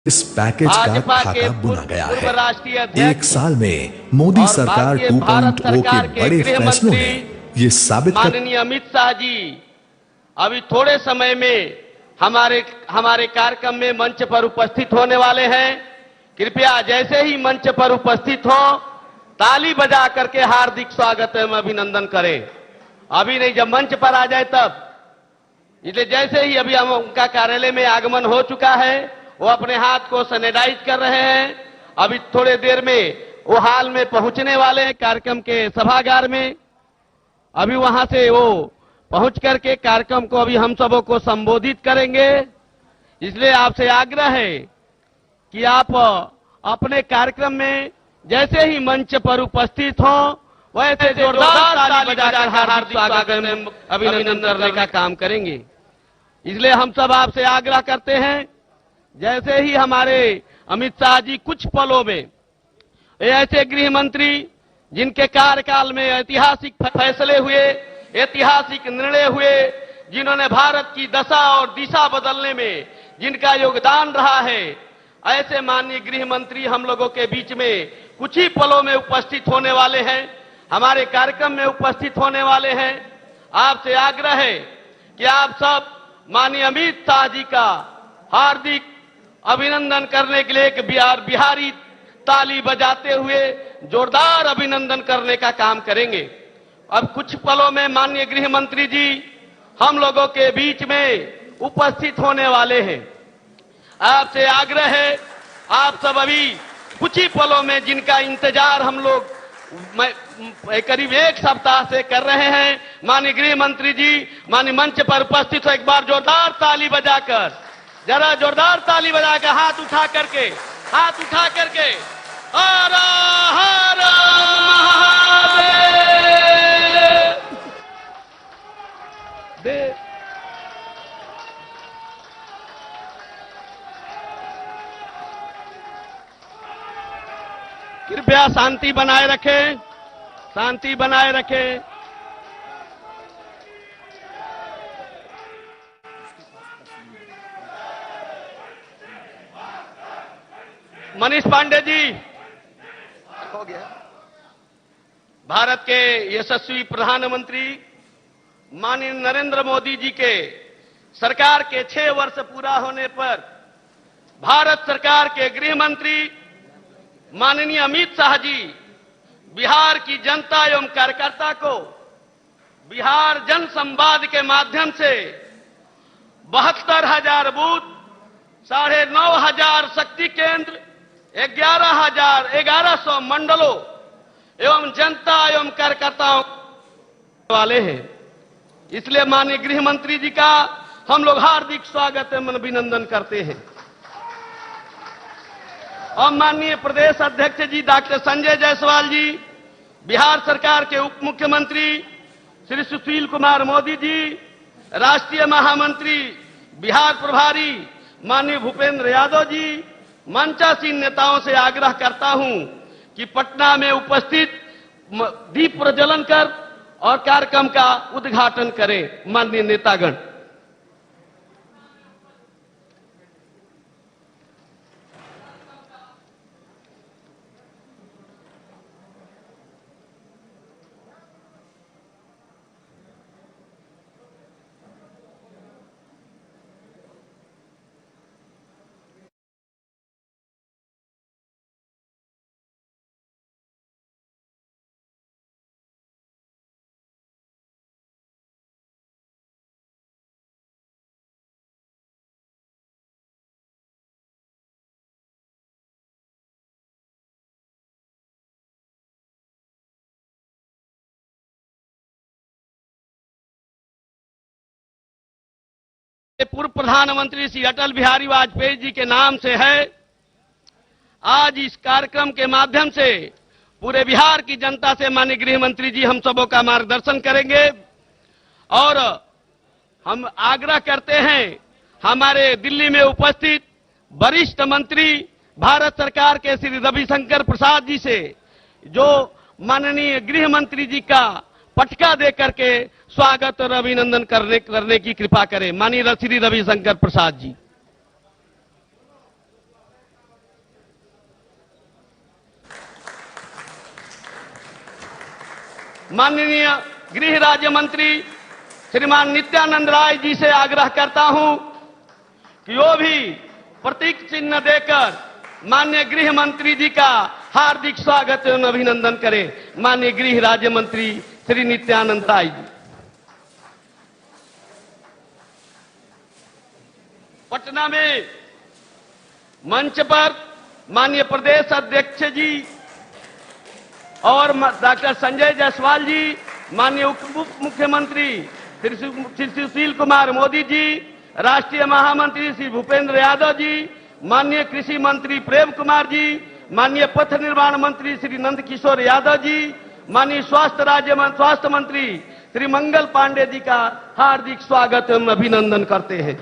इस पैकेज का खाका बुना गया है। एक साल में मोदी सरकार 2.0 के बड़े फैसलों ने ये साबित कर माननीय अमित शाह जी अभी थोड़े समय में हमारे कार्यक्रम में मंच पर उपस्थित होने वाले हैं। कृपया जैसे ही मंच पर उपस्थित हो ताली बजा करके हार्दिक स्वागत एवं अभिनंदन करें। अभी नहीं, जब मंच पर आ जाए तब। इसलिए जैसे ही अभी हम उनका कार्यालय में आगमन हो चुका है, वो अपने हाथ को सैनिटाइज कर रहे हैं। अभी थोड़े देर में वो हाल में पहुंचने वाले हैं कार्यक्रम के सभागार में। अभी वहां से वो पहुंच करके कार्यक्रम को अभी हम सबों को संबोधित करेंगे। इसलिए आपसे आग्रह है कि आप अपने कार्यक्रम में जैसे ही मंच पर उपस्थित हो वैसे जोरदार ताली बजाकर हार्दिक स्वागत एवं अभिनंदन करने का काम करेंगे। इसलिए हम सब आपसे आग्रह करते हैं, जैसे ही हमारे अमित शाह जी कुछ पलों में ऐसे गृह मंत्री जिनके कार्यकाल में ऐतिहासिक फैसले हुए, ऐतिहासिक निर्णय हुए, जिन्होंने भारत की दशा और दिशा बदलने में जिनका योगदान रहा है, ऐसे माननीय गृह मंत्री हम लोगों के बीच में कुछ ही पलों में उपस्थित होने वाले हैं, हमारे कार्यक्रम में उपस्थित होने वाले हैं। आपसे आग्रह है कि आप सब माननीय अमित शाह जी का हार्दिक अभिनंदन करने के लिए एक बिहारी ताली बजाते हुए जोरदार अभिनंदन करने का काम करेंगे। अब कुछ पलों में माननीय गृह मंत्री जी हम लोगों के बीच में उपस्थित होने वाले हैं। आपसे आग्रह है, आप सब अभी कुछ ही पलों में जिनका इंतजार हम लोग करीब एक सप्ताह से कर रहे हैं, माननीय गृह मंत्री जी माननीय मंच पर उपस्थित हो, एक बार जोरदार ताली बजाकर, जरा जोरदार ताली बजाकर हाथ उठा करके हर हर महादेव। कृपया शांति बनाए रखें, शांति बनाए रखें। मनीष पांडे जी, हो गया। भारत के यशस्वी प्रधानमंत्री माननीय नरेंद्र मोदी जी के सरकार के 6 वर्ष पूरा होने पर भारत सरकार के गृह मंत्री माननीय अमित शाह जी बिहार की जनता एवं कार्यकर्ता को बिहार जन संवाद के माध्यम से 72,000 बूथ, 9,500 शक्ति केंद्र, 11,100 मंडलों एवं जनता एवं कार्यकर्ताओं वाले हैं। इसलिए माननीय गृह मंत्री जी का हम लोग हार्दिक स्वागत एवं अभिनंदन करते हैं। और माननीय प्रदेश अध्यक्ष जी डॉक्टर संजय जायसवाल जी, बिहार सरकार के उप मुख्यमंत्री श्री सुशील कुमार मोदी जी, राष्ट्रीय महामंत्री बिहार प्रभारी माननीय भूपेंद्र यादव जी, मंचासीन नेताओं से आग्रह करता हूं कि पटना में उपस्थित दीप प्रज्वलन कर और कार्यक्रम का उद्घाटन करें। माननीय नेतागण, पूर्व प्रधानमंत्री श्री अटल बिहारी वाजपेयी जी के नाम से है। आज इस कार्यक्रम के माध्यम से पूरे बिहार की जनता से माननीय गृह मंत्री जी हम सबों का मार्गदर्शन करेंगे और हम आग्रह करते हैं हमारे दिल्ली में उपस्थित वरिष्ठ मंत्री भारत सरकार के श्री रविशंकर प्रसाद जी से, जो माननीय गृह मंत्री जी का पटका दे करके स्वागत और अभिनंदन करने की कृपा करें। माननीय श्री रविशंकर प्रसाद जी। माननीय गृह राज्य मंत्री श्रीमान नित्यानंद राय जी से आग्रह करता हूं कि वो भी प्रतीक चिन्ह देकर माननीय गृह मंत्री जी का हार्दिक स्वागत एवं अभिनंदन करें। माननीय गृह राज्य मंत्री श्री नित्यानंद राय जी। पटना में मंच पर माननीय प्रदेश अध्यक्ष जी और डॉक्टर संजय जायसवाल जी, माननीय उप मुख्यमंत्री श्री सुशील कुमार मोदी जी, राष्ट्रीय महामंत्री श्री भूपेंद्र यादव जी, माननीय कृषि मंत्री प्रेम कुमार जी, माननीय पथ निर्माण मंत्री श्री नंद किशोर यादव जी, माननीय स्वास्थ्य मंत्री श्री मंगल पांडे जी का हार्दिक स्वागत एवं अभिनंदन करते हैं।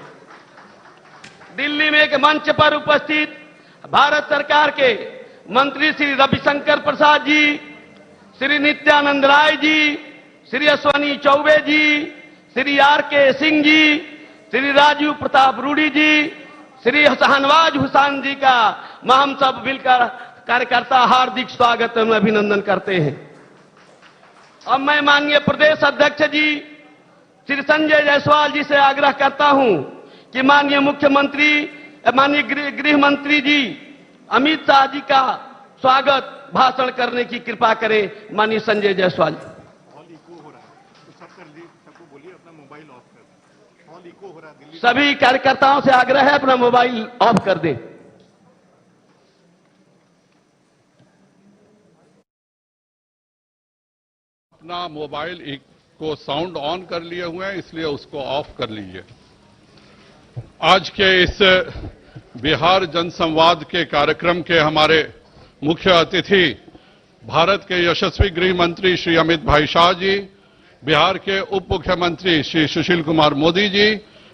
दिल्ली में एक मंच पर उपस्थित भारत सरकार के मंत्री श्री रविशंकर प्रसाद जी, श्री नित्यानंद राय जी, श्री अश्वनी चौबे जी, श्री आर.के. सिंह जी, श्री राजीव प्रताप रूडी जी, श्री शाहनवाज हुसैन जी का हम सब मिलकर कार्यकर्ता हार्दिक स्वागत एवं अभिनंदन करते हैं। अब मैं माननीय प्रदेश अध्यक्ष जी श्री संजय जायसवाल जी से आग्रह करता हूं कि माननीय मुख्यमंत्री माननीय गृह मंत्री जी अमित शाह जी का स्वागत भाषण करने की कृपा करें। माननीय संजय जायसवाल जी। सभी कार्यकर्ताओं से आग्रह है अपना मोबाइल ऑफ कर दें। अपना मोबाइल को साउंड ऑन कर लिए हुए हैं, इसलिए उसको ऑफ कर लीजिए। आज के इस बिहार जनसंवाद के कार्यक्रम के हमारे मुख्य अतिथि भारत के यशस्वी गृह मंत्री श्री अमित भाई शाह जी, बिहार के उप मुख्यमंत्री श्री सुशील कुमार मोदी जी,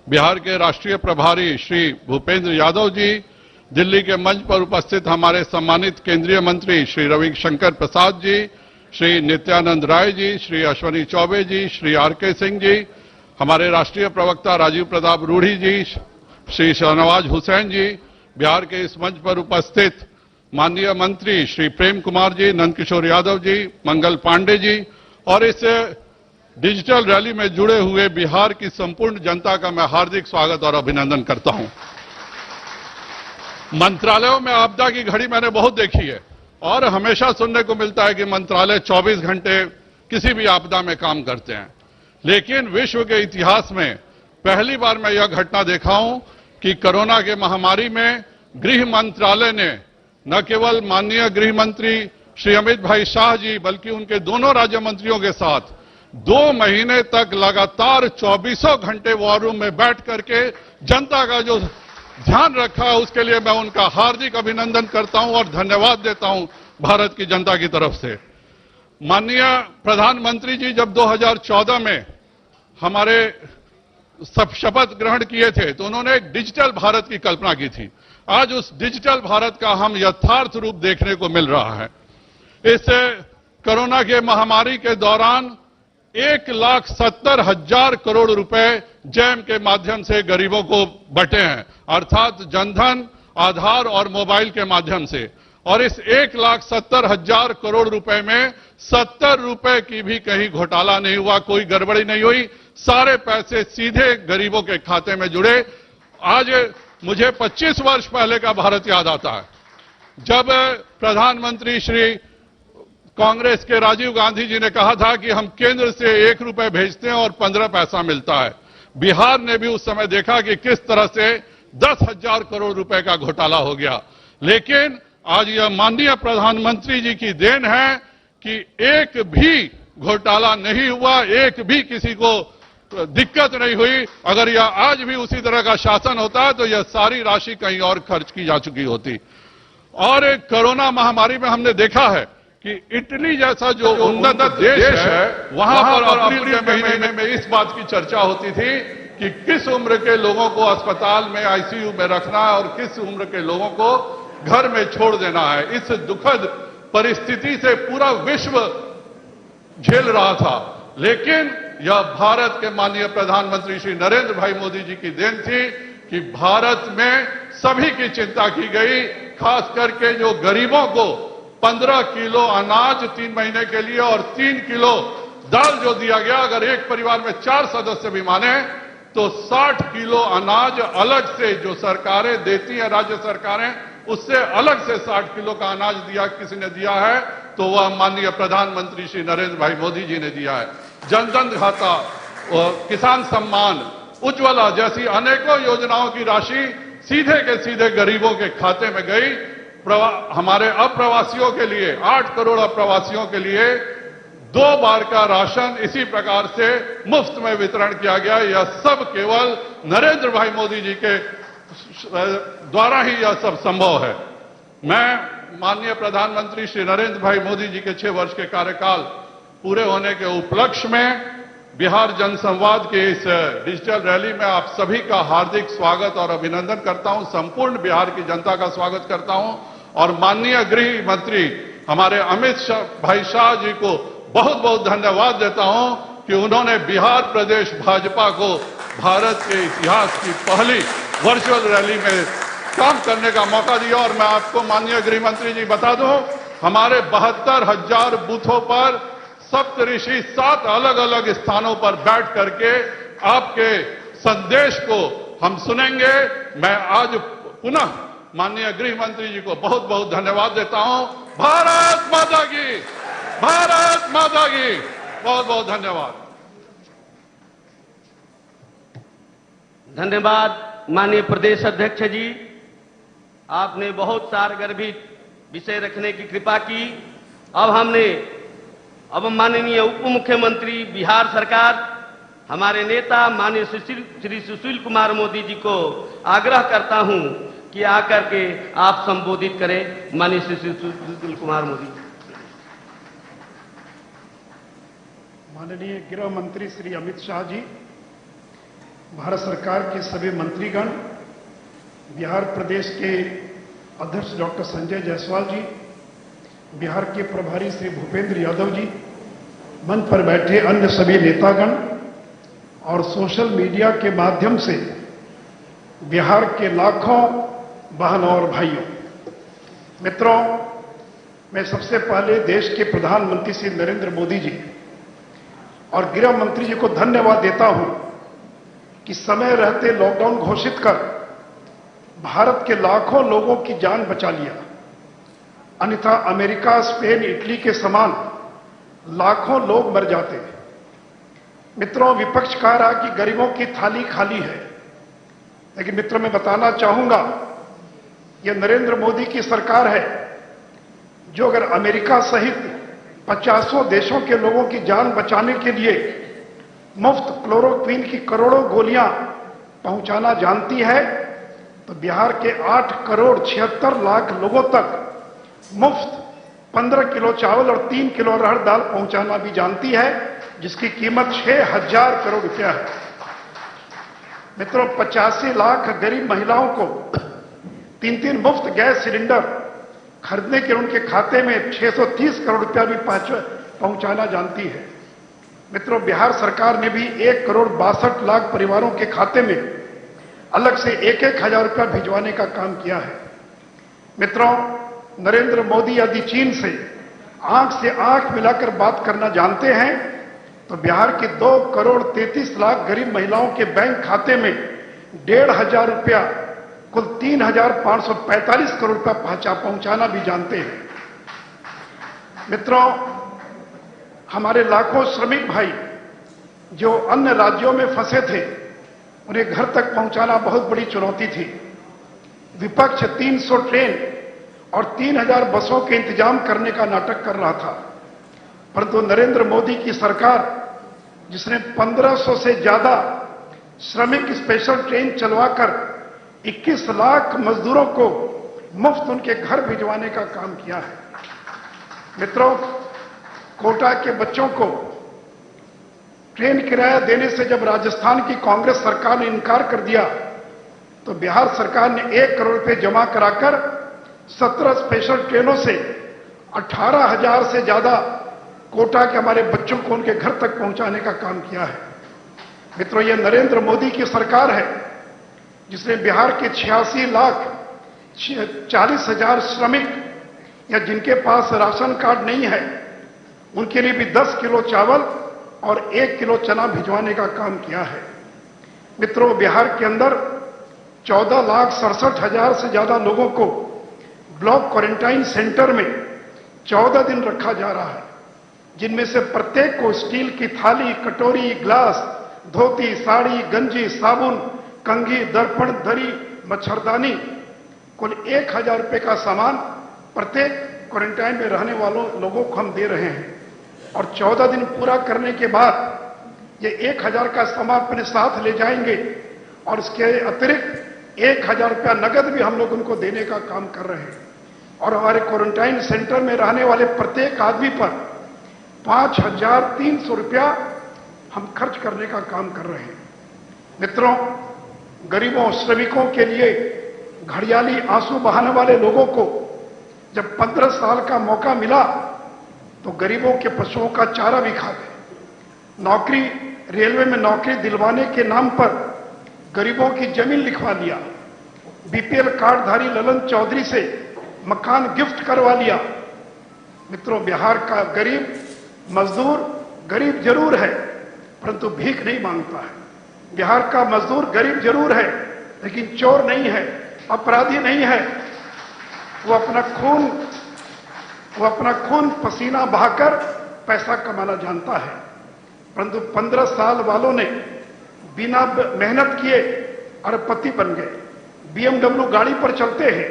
बिहार के राष्ट्रीय प्रभारी श्री भूपेंद्र यादव जी, दिल्ली के मंच पर उपस्थित हमारे सम्मानित केंद्रीय मंत्री श्री रविशंकर प्रसाद जी, श्री नित्यानंद राय जी, श्री अश्वनी चौबे जी, श्री आर.के. सिंह जी, हमारे राष्ट्रीय प्रवक्ता राजीव प्रताप रूडी जी, श्री शाहनवाज हुसैन जी, बिहार के इस मंच पर उपस्थित माननीय मंत्री श्री प्रेम कुमार जी, नंदकिशोर यादव जी, मंगल पांडे जी और इस डिजिटल रैली में जुड़े हुए बिहार की संपूर्ण जनता का मैं हार्दिक स्वागत और अभिनंदन करता हूं। मंत्रालयों में आपदा की घड़ी मैंने बहुत देखी है और हमेशा सुनने को मिलता है कि मंत्रालय 24 घंटे किसी भी आपदा में काम करते हैं, लेकिन विश्व के इतिहास में पहली बार मैं यह घटना देखा हूं कि कोरोना के महामारी में गृह मंत्रालय ने न केवल माननीय गृह मंत्री श्री अमित भाई शाह जी बल्कि उनके दोनों राज्य मंत्रियों के साथ 2 महीने तक लगातार 24 घंटे वॉर रूम में बैठ करके जनता का जो ध्यान रखा है उसके लिए मैं उनका हार्दिक अभिनंदन करता हूं और धन्यवाद देता हूं भारत की जनता की तरफ से। माननीय प्रधानमंत्री जी जब 2014 में हमारे शपथ ग्रहण किए थे तो उन्होंने एक डिजिटल भारत की कल्पना की थी। आज उस डिजिटल भारत का हम यथार्थ रूप देखने को मिल रहा है। इस कोरोना के महामारी के दौरान 1,70,000 करोड़ रुपए जैम के माध्यम से गरीबों को बंटे हैं, अर्थात जनधन, आधार और मोबाइल के माध्यम से। और इस 1,70,000 करोड़ रुपए में 70 रुपए की भी कहीं घोटाला नहीं हुआ, कोई गड़बड़ी नहीं हुई, सारे पैसे सीधे गरीबों के खाते में जुड़े। आज मुझे 25 वर्ष पहले का भारत याद आता है जब प्रधानमंत्री श्री कांग्रेस के राजीव गांधी जी ने कहा था कि हम केंद्र से 1 रुपए भेजते हैं और 15 पैसा मिलता है। बिहार ने भी उस समय देखा कि किस तरह से 10,000 करोड़ रुपए का घोटाला हो गया। लेकिन आज यह माननीय प्रधानमंत्री जी की देन है कि एक भी घोटाला नहीं हुआ, एक भी किसी को दिक्कत नहीं हुई। अगर यह आज भी उसी तरह का शासन होता है तो यह सारी राशि कहीं और खर्च की जा चुकी होती। और कोरोना महामारी में हमने देखा है कि इटली जैसा जो उन्नत देश है वहां पर अप्रैल के महीने में इस बात की चर्चा होती थी कि किस उम्र के लोगों को अस्पताल में आईसीयू में रखना है और किस उम्र के लोगों को घर में छोड़ देना है। इस दुखद परिस्थिति से पूरा विश्व झेल रहा था, लेकिन यह भारत के माननीय प्रधानमंत्री श्री नरेंद्र भाई मोदी जी की देन थी कि भारत में सभी की चिंता की गई, खास करके जो गरीबों को 15 किलो अनाज 3 महीने के लिए और 3 किलो दाल जो दिया गया, अगर एक परिवार में 4 सदस्य भी माने तो 60 किलो अनाज अलग से जो सरकारें देती हैं, राज्य सरकारें, उससे अलग से 60 किलो का अनाज दिया, किसी ने दिया है तो वह माननीय प्रधानमंत्री श्री नरेंद्र भाई मोदी जी ने दिया है। जनधन खाता, किसान सम्मान, उज्ज्वला जैसी अनेकों योजनाओं की राशि सीधे के सीधे गरीबों के खाते में गई। हमारे अप्रवासियों के लिए 8 करोड़ अप्रवासियों के लिए 2 बार का राशन इसी प्रकार से मुफ्त में वितरण किया गया। यह सब केवल नरेंद्र भाई मोदी जी के द्वारा ही यह सब संभव है। मैं माननीय प्रधानमंत्री श्री नरेंद्र भाई मोदी जी के 6 वर्ष के कार्यकाल पूरे होने के उपलक्ष्य में बिहार जनसंवाद के इस डिजिटल रैली में आप सभी का हार्दिक स्वागत और अभिनंदन करता हूं। संपूर्ण बिहार की जनता का स्वागत करता हूं और माननीय गृह मंत्री हमारे अमित भाई शाह जी को बहुत बहुत धन्यवाद देता हूं कि उन्होंने बिहार प्रदेश भाजपा को भारत के इतिहास की पहली वर्चुअल रैली में काम करने का मौका दिया। और मैं आपको माननीय गृह मंत्री जी बता दूं, हमारे 72,000 बूथों पर सप्तऋषि 7 अलग अलग स्थानों पर बैठ करके आपके संदेश को हम सुनेंगे। मैं आज पुनः माननीय गृह मंत्री जी को बहुत बहुत धन्यवाद देता हूं। भारत माता की, भारत माता की, बहुत बहुत धन्यवाद। धन्यवाद माननीय प्रदेश अध्यक्ष जी, आपने बहुत सारगर्भित विषय रखने की कृपा की। अब माननीय उप मुख्यमंत्री बिहार सरकार, हमारे नेता माननीय श्री सुशील कुमार मोदी जी को आग्रह करता हूं कि आकर के आप संबोधित करें। माननीय श्री सुशील कुमार मोदी। माननीय गृह मंत्री श्री अमित शाह जी, भारत सरकार के सभी मंत्रीगण, बिहार प्रदेश के अध्यक्ष डॉक्टर संजय जायसवाल जी, बिहार के प्रभारी श्री भूपेंद्र यादव जी, मंच पर बैठे अन्य सभी नेतागण और सोशल मीडिया के माध्यम से बिहार के लाखों बहनों और भाइयों, मित्रों, मैं सबसे पहले देश के प्रधानमंत्री श्री नरेंद्र मोदी जी और गृह मंत्री जी को धन्यवाद देता हूं कि समय रहते लॉकडाउन घोषित कर भारत के लाखों लोगों की जान बचा लिया। अन्यथा अमेरिका, स्पेन, इटली के समान लाखों लोग मर जाते। मित्रों, विपक्ष कह रहा कि गरीबों की थाली खाली है, लेकिन मित्रों मैं बताना चाहूंगा, यह नरेंद्र मोदी की सरकार है जो अगर अमेरिका सहित 50 देशों के लोगों की जान बचाने के लिए मुफ्त क्लोरोक्विन की करोड़ों गोलियां पहुंचाना जानती है, तो बिहार के 8 करोड़ 76 लाख लोगों तक मुफ्त 15 किलो चावल और 3 किलो अरहर दाल पहुंचाना भी जानती है, जिसकी कीमत 6,000 करोड़ रुपया है। मित्रों, 85 लाख गरीब महिलाओं को 3-3 मुफ्त गैस सिलेंडर खरीदने के उनके खाते में 630 करोड़ रुपया भी पहुंचाना जानती है। मित्रों, बिहार सरकार ने भी 1 करोड़ 62 लाख परिवारों के खाते में अलग से 1-1 हजार रुपया भिजवाने का काम किया है। मित्रों, नरेंद्र मोदी यदि चीन से आंख मिलाकर बात करना जानते हैं, तो बिहार के 2 करोड़ 33 लाख गरीब महिलाओं के बैंक खाते में 1,500 रुपया, कुल 3,545 करोड़ रुपया पहुंचाना भी जानते हैं। मित्रों, हमारे लाखों श्रमिक भाई जो अन्य राज्यों में फंसे थे, उन्हें घर तक पहुंचाना बहुत बड़ी चुनौती थी। विपक्ष 300 ट्रेन और 3,000 बसों के इंतजाम करने का नाटक कर रहा था, परंतु नरेंद्र मोदी की सरकार, जिसने 1500 से ज्यादा श्रमिक स्पेशल ट्रेन चलवाकर 21 लाख मजदूरों को मुफ्त उनके घर भिजवाने का काम किया है। मित्रों, कोटा के बच्चों को ट्रेन किराया देने से जब राजस्थान की कांग्रेस सरकार ने इनकार कर दिया, तो बिहार सरकार ने 1 करोड़ रुपए जमा कराकर 17 स्पेशल ट्रेनों से 18,000 से ज्यादा कोटा के हमारे बच्चों को उनके घर तक पहुंचाने का काम किया है। मित्रों, यह नरेंद्र मोदी की सरकार है जिसने बिहार के 86 लाख 40 हजार श्रमिक या जिनके पास राशन कार्ड नहीं है, उनके लिए भी 10 किलो चावल और 1 किलो चना भिजवाने का काम किया है। मित्रों, बिहार के अंदर 14,67,000 से ज्यादा लोगों को ब्लॉक क्वारंटाइन सेंटर में 14 दिन रखा जा रहा है, जिनमें से प्रत्येक को स्टील की थाली, कटोरी, ग्लास, धोती, साड़ी, गंजी, साबुन, कंघी, दर्पण, दरी, मच्छरदानी, कुल 1,000 रुपए का सामान प्रत्येक क्वारंटाइन में रहने वालों लोगों को हम दे रहे हैं। और 14 दिन पूरा करने के बाद ये 1,000 का सामान अपने साथ ले जाएंगे और इसके अतिरिक्त 1,000 रुपया नगद भी हम लोग उनको देने का काम कर रहे हैं। और हमारे क्वारंटाइन सेंटर में रहने वाले प्रत्येक आदमी पर 5,300 रुपया हम खर्च करने का काम कर रहे हैं। मित्रों, गरीबों, श्रमिकों के लिए घड़ियाली आंसू बहाने वाले लोगों को जब 15 साल का मौका मिला तो गरीबों के पशुओं का चारा भी खा गए। नौकरी, रेलवे में नौकरी दिलवाने के नाम पर गरीबों की जमीन लिखवा लिया। बीपीएल कार्डधारी ललन चौधरी से मकान गिफ्ट करवा लिया। मित्रों, बिहार का गरीब मजदूर गरीब जरूर है, परंतु भीख नहीं मांगता है। बिहार का मजदूर गरीब जरूर है, लेकिन चोर नहीं है, अपराधी नहीं है। वो अपना खून पसीना बहाकर पैसा कमाना जानता है। परंतु 15 साल वालों ने बिना मेहनत किए अरबपति बन गए। BMW गाड़ी पर चलते हैं,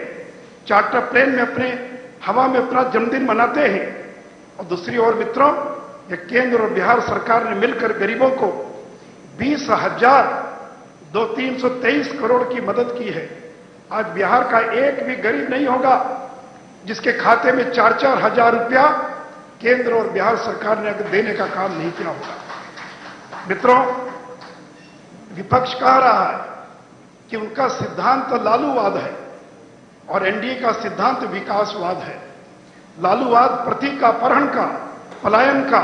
चार्टर प्लेन में अपने हवा में अपना जन्मदिन मनाते हैं। और दूसरी ओर मित्रों, ये केंद्र और बिहार सरकार ने मिलकर गरीबों को 20,323 करोड़ की मदद की है। आज बिहार का एक भी गरीब नहीं होगा जिसके खाते में 4-4 हजार रुपया केंद्र और बिहार सरकार ने देने का काम नहीं किया होगा। मित्रों, विपक्ष कह रहा है कि उनका सिद्धांत लालूवाद है और एनडीए का सिद्धांत विकासवाद है। लालूवाद प्रतीकापहरण का, पलायन का,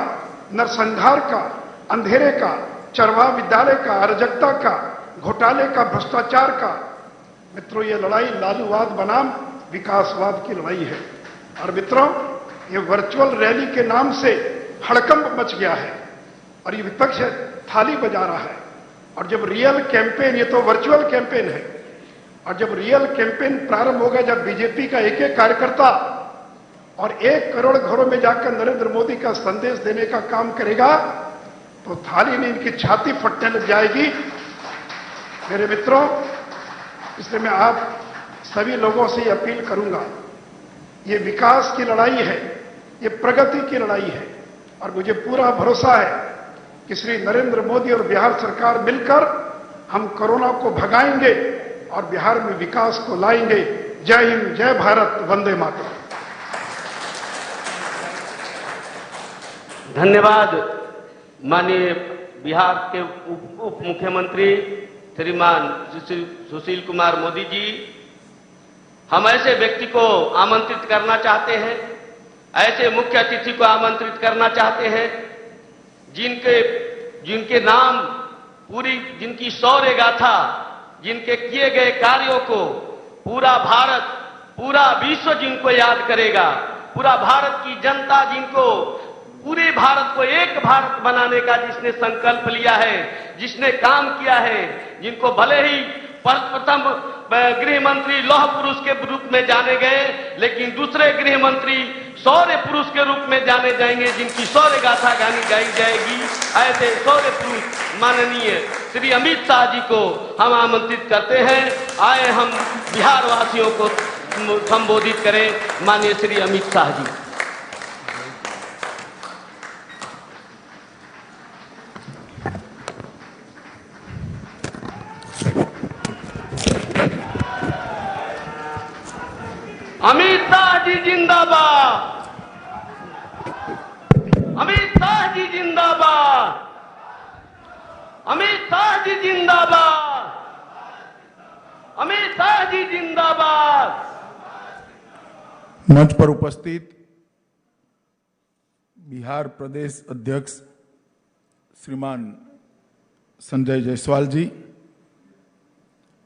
नरसंहार का, अंधेरे का, चरवाहा विद्यालय का, अराजकता का, घोटाले का, भ्रष्टाचार का। मित्रों, ये लड़ाई लालूवाद बनाम विकासवाद की लड़ाई है। और मित्रों, ये वर्चुअल रैली के नाम से हड़कंप मच गया है और ये विपक्ष थाली बजा रहा है। और जब रियल कैंपेन, ये तो वर्चुअल कैंपेन है, और जब रियल कैंपेन प्रारंभ होगा, जब बीजेपी का एक एक कार्यकर्ता और 1 करोड़ घरों में जाकर नरेंद्र मोदी का संदेश देने का काम करेगा, तो थाली में इनकी छाती फटने लग जाएगी। मेरे मित्रों, इसलिए मैं आप सभी लोगों से अपील करूंगा, ये विकास की लड़ाई है, ये प्रगति की लड़ाई है। और मुझे पूरा भरोसा है कि श्री नरेंद्र मोदी और बिहार सरकार मिलकर हम कोरोना को भगाएंगे और बिहार में विकास को लाएंगे। जय हिंद, जय भारत, वंदे मातरम। धन्यवाद माननीय बिहार के उप मुख्यमंत्री श्रीमान सुशील कुमार मोदी जी। हम ऐसे व्यक्ति को आमंत्रित करना चाहते हैं, ऐसे मुख्य अतिथि को आमंत्रित करना चाहते हैं जिनके नाम जिनकी शौर्य गाथा, जिनके किए गए कार्यों को पूरा भारत, पूरा विश्व जिनको याद करेगा, पूरा भारत की जनता जिनको, पूरे भारत को एक भारत बनाने का जिसने संकल्प लिया है, जिसने काम किया है, जिनको भले ही प्रथम गृह मंत्री लौह पुरुष के रूप में जाने गए, लेकिन दूसरे गृह मंत्री शौर्य पुरुष के रूप में जाने जाएंगे, जिनकी शौर्य गाथा गाई जाएगी। ऐसे शौर्य पुरुष माननीय श्री अमित शाह जी को हम आमंत्रित करते हैं। आए हम बिहार वासियों को संबोधित करें। माननीय श्री अमित शाह जी। अमित शाह जी जिंदाबाद, अमित शाह जी जिंदाबाद, अमित शाह जी जिंदाबाद, अमित शाह जी जिंदाबाद। मंच पर उपस्थित बिहार प्रदेश अध्यक्ष श्रीमान संजय जायसवाल जी,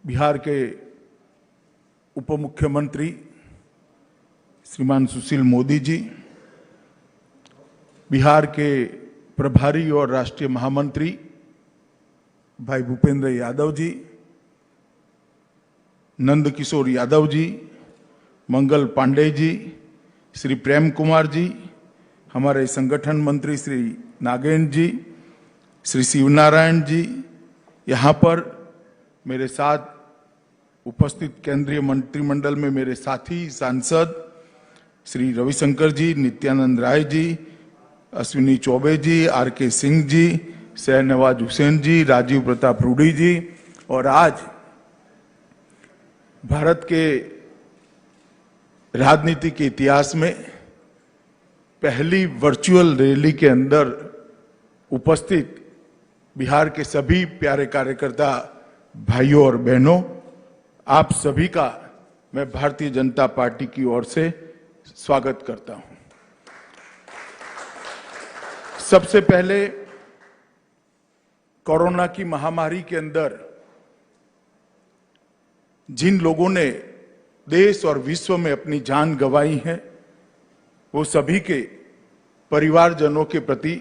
बिहार के उप मुख्यमंत्री श्रीमान सुशील मोदी जी, बिहार के प्रभारी और राष्ट्रीय महामंत्री भाई भूपेंद्र यादव जी, नंद किशोर यादव जी, मंगल पांडे जी, श्री प्रेम कुमार जी, हमारे संगठन मंत्री श्री नागेंद्र जी, श्री शिवनारायण जी, यहाँ पर मेरे साथ उपस्थित केंद्रीय मंत्रिमंडल में मेरे साथी सांसद श्री रविशंकर जी, नित्यानंद राय जी, अश्विनी चौबे जी, आर के सिंह जी, शहनवाज हुसैन जी, राजीव प्रताप रूडी जी, और आज भारत के राजनीति के इतिहास में पहली वर्चुअल रैली के अंदर उपस्थित बिहार के सभी प्यारे कार्यकर्ता भाइयों और बहनों, आप सभी का मैं भारतीय जनता पार्टी की ओर से स्वागत करता हूं। सबसे पहले कोरोना की महामारी के अंदर जिन लोगों ने देश और विश्व में अपनी जान गंवाई है, वो सभी के परिवारजनों के प्रति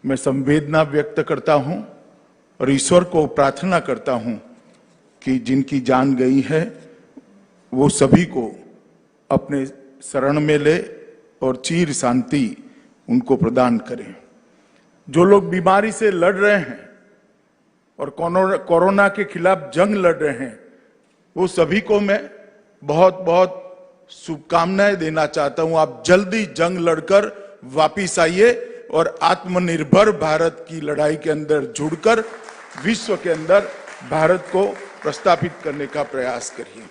मैं संवेदना व्यक्त करता हूं और ईश्वर को प्रार्थना करता हूं कि जिनकी जान गई है वो सभी को अपने शरण में ले और चिर शांति उनको प्रदान करें। जो लोग बीमारी से लड़ रहे हैं और कोरोना के खिलाफ जंग लड़ रहे हैं, वो सभी को मैं बहुत बहुत शुभकामनाएं देना चाहता हूं। आप जल्दी जंग लड़कर वापिस आइए और आत्मनिर्भर भारत की लड़ाई के अंदर जुड़कर विश्व के अंदर भारत को प्रस्थापित करने का प्रयास करिए।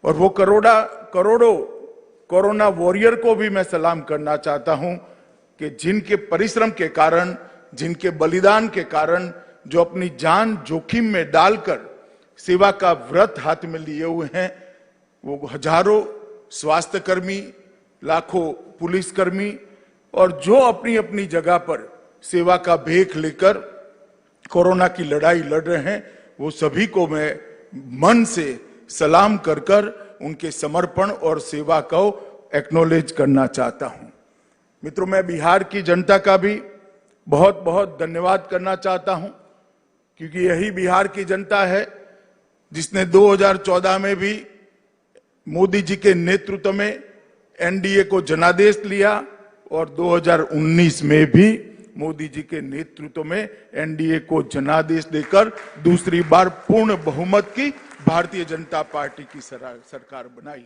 और वो करोड़ों कोरोना वॉरियर को भी मैं सलाम करना चाहता हूं कि जिनके परिश्रम के कारण, जिनके बलिदान के कारण, जो अपनी जान जोखिम में डालकर सेवा का व्रत हाथ में लिए हुए हैं, वो हजारों स्वास्थ्य कर्मी, लाखों पुलिसकर्मी और जो अपनी अपनी जगह पर सेवा का भेख लेकर कोरोना की लड़ाई लड़ रहे हैं, वो सभी को मैं मन से सलाम कर उनके समर्पण और सेवा को एक्नॉलेज करना चाहता हूं। मित्रों, मैं बिहार की जनता का भी बहुत बहुत धन्यवाद करना चाहता हूं, क्योंकि यही बिहार की जनता है जिसने 2014 में भी मोदी जी के नेतृत्व में एनडीए को जनादेश लिया और 2019 में भी मोदी जी के नेतृत्व में एनडीए को जनादेश देकर दूसरी बार पूर्ण बहुमत की भारतीय जनता पार्टी की सरकार बनाई।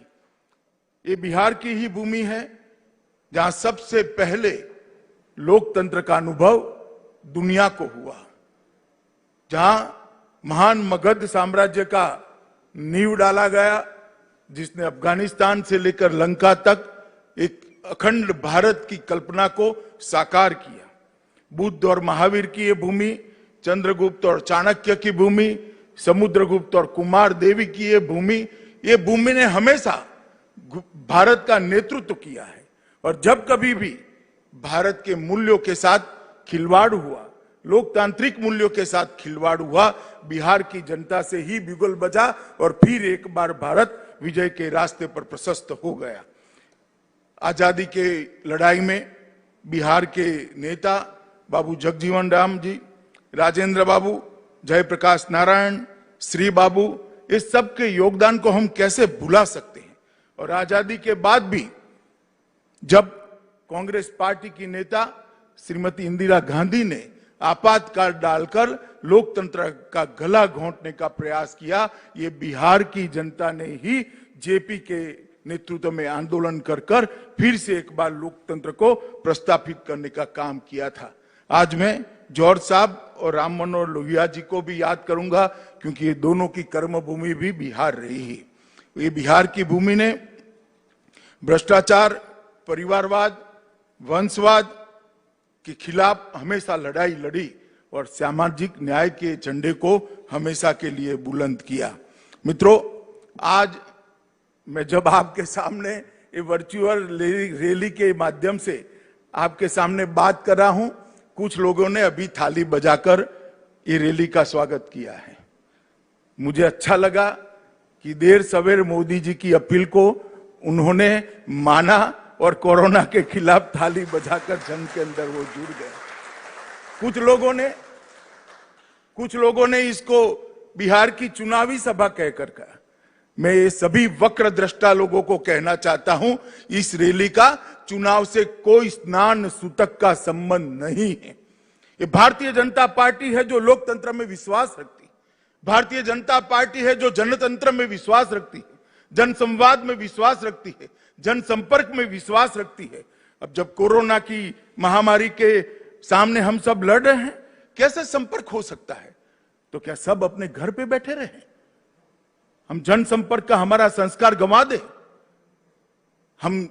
ये बिहार की ही भूमि है जहां सबसे पहले लोकतंत्र का अनुभव दुनिया को हुआ, जहां महान मगध साम्राज्य का नींव डाला गया, जिसने अफगानिस्तान से लेकर लंका तक एक अखंड भारत की कल्पना को साकार किया। बुद्ध और महावीर की ये भूमि, चंद्रगुप्त और चाणक्य की भूमि, समुद्रगुप्त और कुमार देवी की ये भूमि ने हमेशा भारत का नेतृत्व किया है। और जब कभी भी भारत के मूल्यों के साथ खिलवाड़ हुआ, लोकतांत्रिक मूल्यों के साथ खिलवाड़ हुआ, बिहार की जनता से ही बिगुल बजा और फिर एक बार भारत विजय के रास्ते पर प्रशस्त हो गया। आजादी के लड़ाई में बिहार के नेता बाबू जगजीवन राम जी, राजेंद्र बाबू, जयप्रकाश नारायण, श्री बाबू, इस सब के योगदान को हम कैसे भुला सकते हैं। और आजादी के बाद भी जब कांग्रेस पार्टी की नेता श्रीमती इंदिरा गांधी ने आपातकाल डालकर लोकतंत्र का गला घोंटने का प्रयास किया, ये बिहार की जनता ने ही जेपी के नेतृत्व में आंदोलन कर फिर से एक बार लोकतंत्र को प्रस्थापित करने का काम किया था। आज मैं जॉर्ज साहब और राम मनोहर लोहिया जी को भी याद करूंगा, क्योंकि ये दोनों की कर्मभूमि भी बिहार रही है। ये बिहार की भूमि ने भ्रष्टाचार, परिवारवाद, वंशवाद के खिलाफ हमेशा लड़ाई लड़ी और सामाजिक न्याय के झंडे को हमेशा के लिए बुलंद किया। मित्रों, आज मैं जब आपके सामने ये वर्चुअल रैली के माध्यम से आपके सामने बात कर रहा हूं, कुछ लोगों ने अभी थाली बजाकर ये रैली का स्वागत किया है। मुझे अच्छा लगा कि देर सवेर मोदी जी की अपील को उन्होंने माना और कोरोना के खिलाफ थाली बजाकर जंग के अंदर वो जुड़ गए। कुछ लोगों ने इसको बिहार की चुनावी सभा कहकर कहा। मैं ये सभी वक्र दृष्टा लोगों को कहना चाहता हूं, इस रैली का चुनाव से कोई स्नान सूतक का संबंध नहीं है। ये भारतीय जनता पार्टी है जो लोकतंत्र में विश्वास रखती है। भारतीय जनता पार्टी है जो जनतंत्र में विश्वास रखती है, जनसंवाद में विश्वास रखती है, जनसंपर्क में विश्वास रखती है। अब जब कोरोना की महामारी के सामने हम सब लड़ रहे हैं, कैसे संपर्क हो सकता है? तो क्या सब अपने घर पे बैठे रहे? हम जनसंपर्क का हमारा संस्कार गंवा दे? हम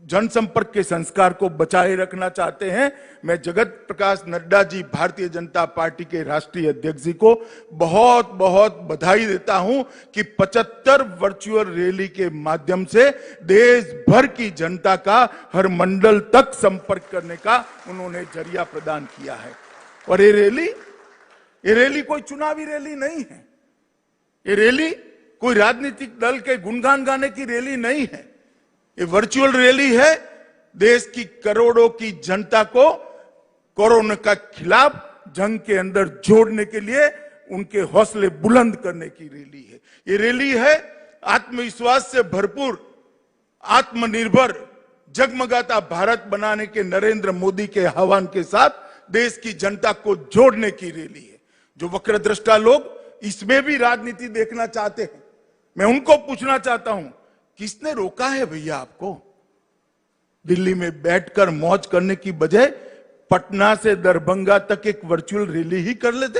जनसंपर्क के संस्कार को बचाए रखना चाहते हैं। मैं जगत प्रकाश नड्डा जी, भारतीय जनता पार्टी के राष्ट्रीय अध्यक्ष जी को बहुत बहुत बधाई देता हूं कि 75 वर्चुअल रैली के माध्यम से देश भर की जनता का हर मंडल तक संपर्क करने का उन्होंने जरिया प्रदान किया है। और ये रैली कोई चुनावी रैली नहीं है। ये रैली कोई राजनीतिक दल के गुणगान गाने की रैली नहीं है। ये वर्चुअल रैली है देश की करोड़ों की जनता को कोरोना के खिलाफ जंग के अंदर जोड़ने के लिए उनके हौसले बुलंद करने की रैली है। ये रैली है आत्मविश्वास से भरपूर, आत्मनिर्भर, जगमगाता भारत बनाने के नरेंद्र मोदी के आह्वान के साथ देश की जनता को जोड़ने की रैली है। जो वक्रदृष्टा लोग इसमें भी राजनीति देखना चाहते हैं, मैं उनको पूछना चाहता हूं, किसने रोका है भैया आपको? दिल्ली में बैठकर मौज करने की बजाय पटना से दरभंगा तक एक वर्चुअल रैली ही कर लेते।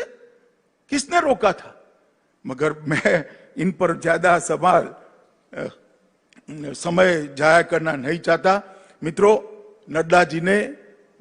किसने रोका था? मगर मैं इन पर ज्यादा समय जाया करना नहीं चाहता। मित्रों, नड्डा जी ने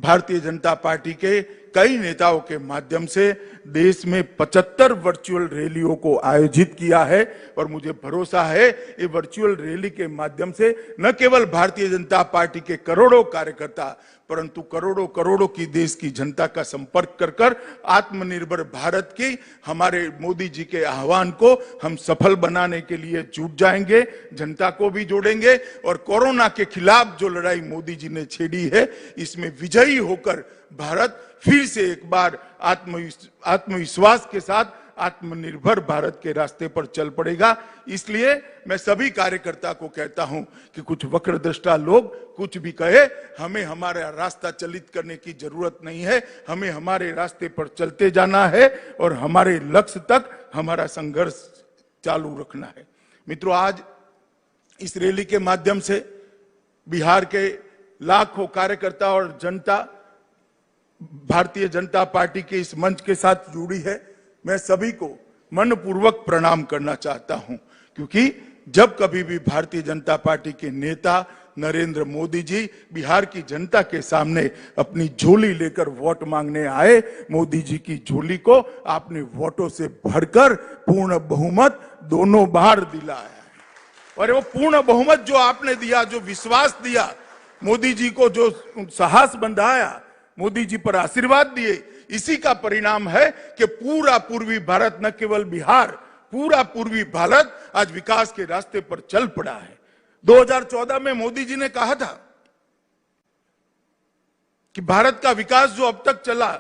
भारतीय जनता पार्टी के कई नेताओं के माध्यम से देश में 75 वर्चुअल रैलियों को आयोजित किया है और मुझे भरोसा है ये वर्चुअल रैली के माध्यम से न केवल भारतीय जनता पार्टी के करोड़ों कार्यकर्ता परंतु करोड़ों करोड़ों की देश की जनता का संपर्क कर कर आत्मनिर्भर भारत की हमारे मोदी जी के आह्वान को हम सफल बनाने के लिए जुट जाएंगे, जनता को भी जोड़ेंगे और कोरोना के खिलाफ जो लड़ाई मोदी जी ने छेड़ी है इसमें विजयी होकर भारत फिर से एक बार आत्मविश्वास के साथ आत्मनिर्भर भारत के रास्ते पर चल पड़ेगा। इसलिए मैं सभी कार्यकर्ता को कहता हूं कि कुछ वक्रदृष्टा लोग कुछ भी कहे, हमें हमारा रास्ता चलित करने की जरूरत नहीं है। हमें हमारे रास्ते पर चलते जाना है और हमारे लक्ष्य तक हमारा संघर्ष चालू रखना है। मित्रों, आज इस रैली के माध्यम से बिहार के लाखों कार्यकर्ता और जनता भारतीय जनता पार्टी के इस मंच के साथ जुड़ी है। मैं सभी को मनपूर्वक प्रणाम करना चाहता हूं, क्योंकि जब कभी भी भारतीय जनता पार्टी के नेता नरेंद्र मोदी जी बिहार की जनता के सामने अपनी झोली लेकर वोट मांगने आए, मोदी जी की झोली को आपने वोटों से भरकर पूर्ण बहुमत दोनों बार दिलाया है। और वो पूर्ण बहुमत जो आपने दिया, जो विश्वास दिया, मोदी जी को जो साहस बंधाया, मोदी जी पर आशीर्वाद दिए, इसी का परिणाम है कि पूरा पूर्वी भारत, न केवल बिहार, पूरा पूर्वी भारत आज विकास के रास्ते पर चल पड़ा है। 2014 में मोदी जी ने कहा था कि भारत का विकास जो अब तक चला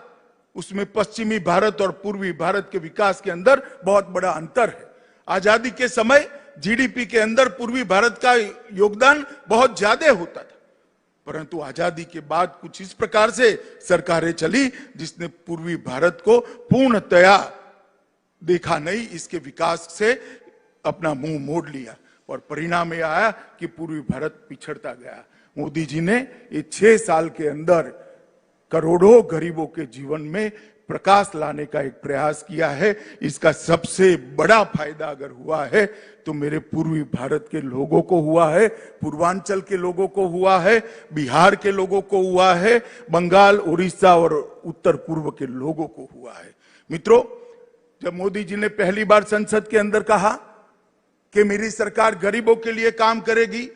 उसमें पश्चिमी भारत और पूर्वी भारत के विकास के अंदर बहुत बड़ा अंतर है। आजादी के समय जीडीपी के अंदर पूर्वी भारत का योगदान बहुत ज्यादा होता था, परंतु आजादी के बाद कुछ इस प्रकार से सरकारें चली जिसने पूर्वी भारत को पूर्णतया देखा नहीं, इसके विकास से अपना मुंह मोड़ लिया और परिणाम यह आया कि पूर्वी भारत पिछड़ता गया। मोदी जी ने ये 6 साल के अंदर करोड़ों गरीबों के जीवन में प्रकाश लाने का एक प्रयास किया है। इसका सबसे बड़ा फायदा अगर हुआ है तो मेरे पूर्वी भारत के लोगों को हुआ है, पूर्वांचल के लोगों को हुआ है, बिहार के लोगों को हुआ है, बंगाल, उड़ीसा और उत्तर पूर्व के लोगों को हुआ है। मित्रों, जब मोदी जी ने पहली बार संसद के अंदर कहा कि मेरी सरकार गरीबों के लिए काम करेगी,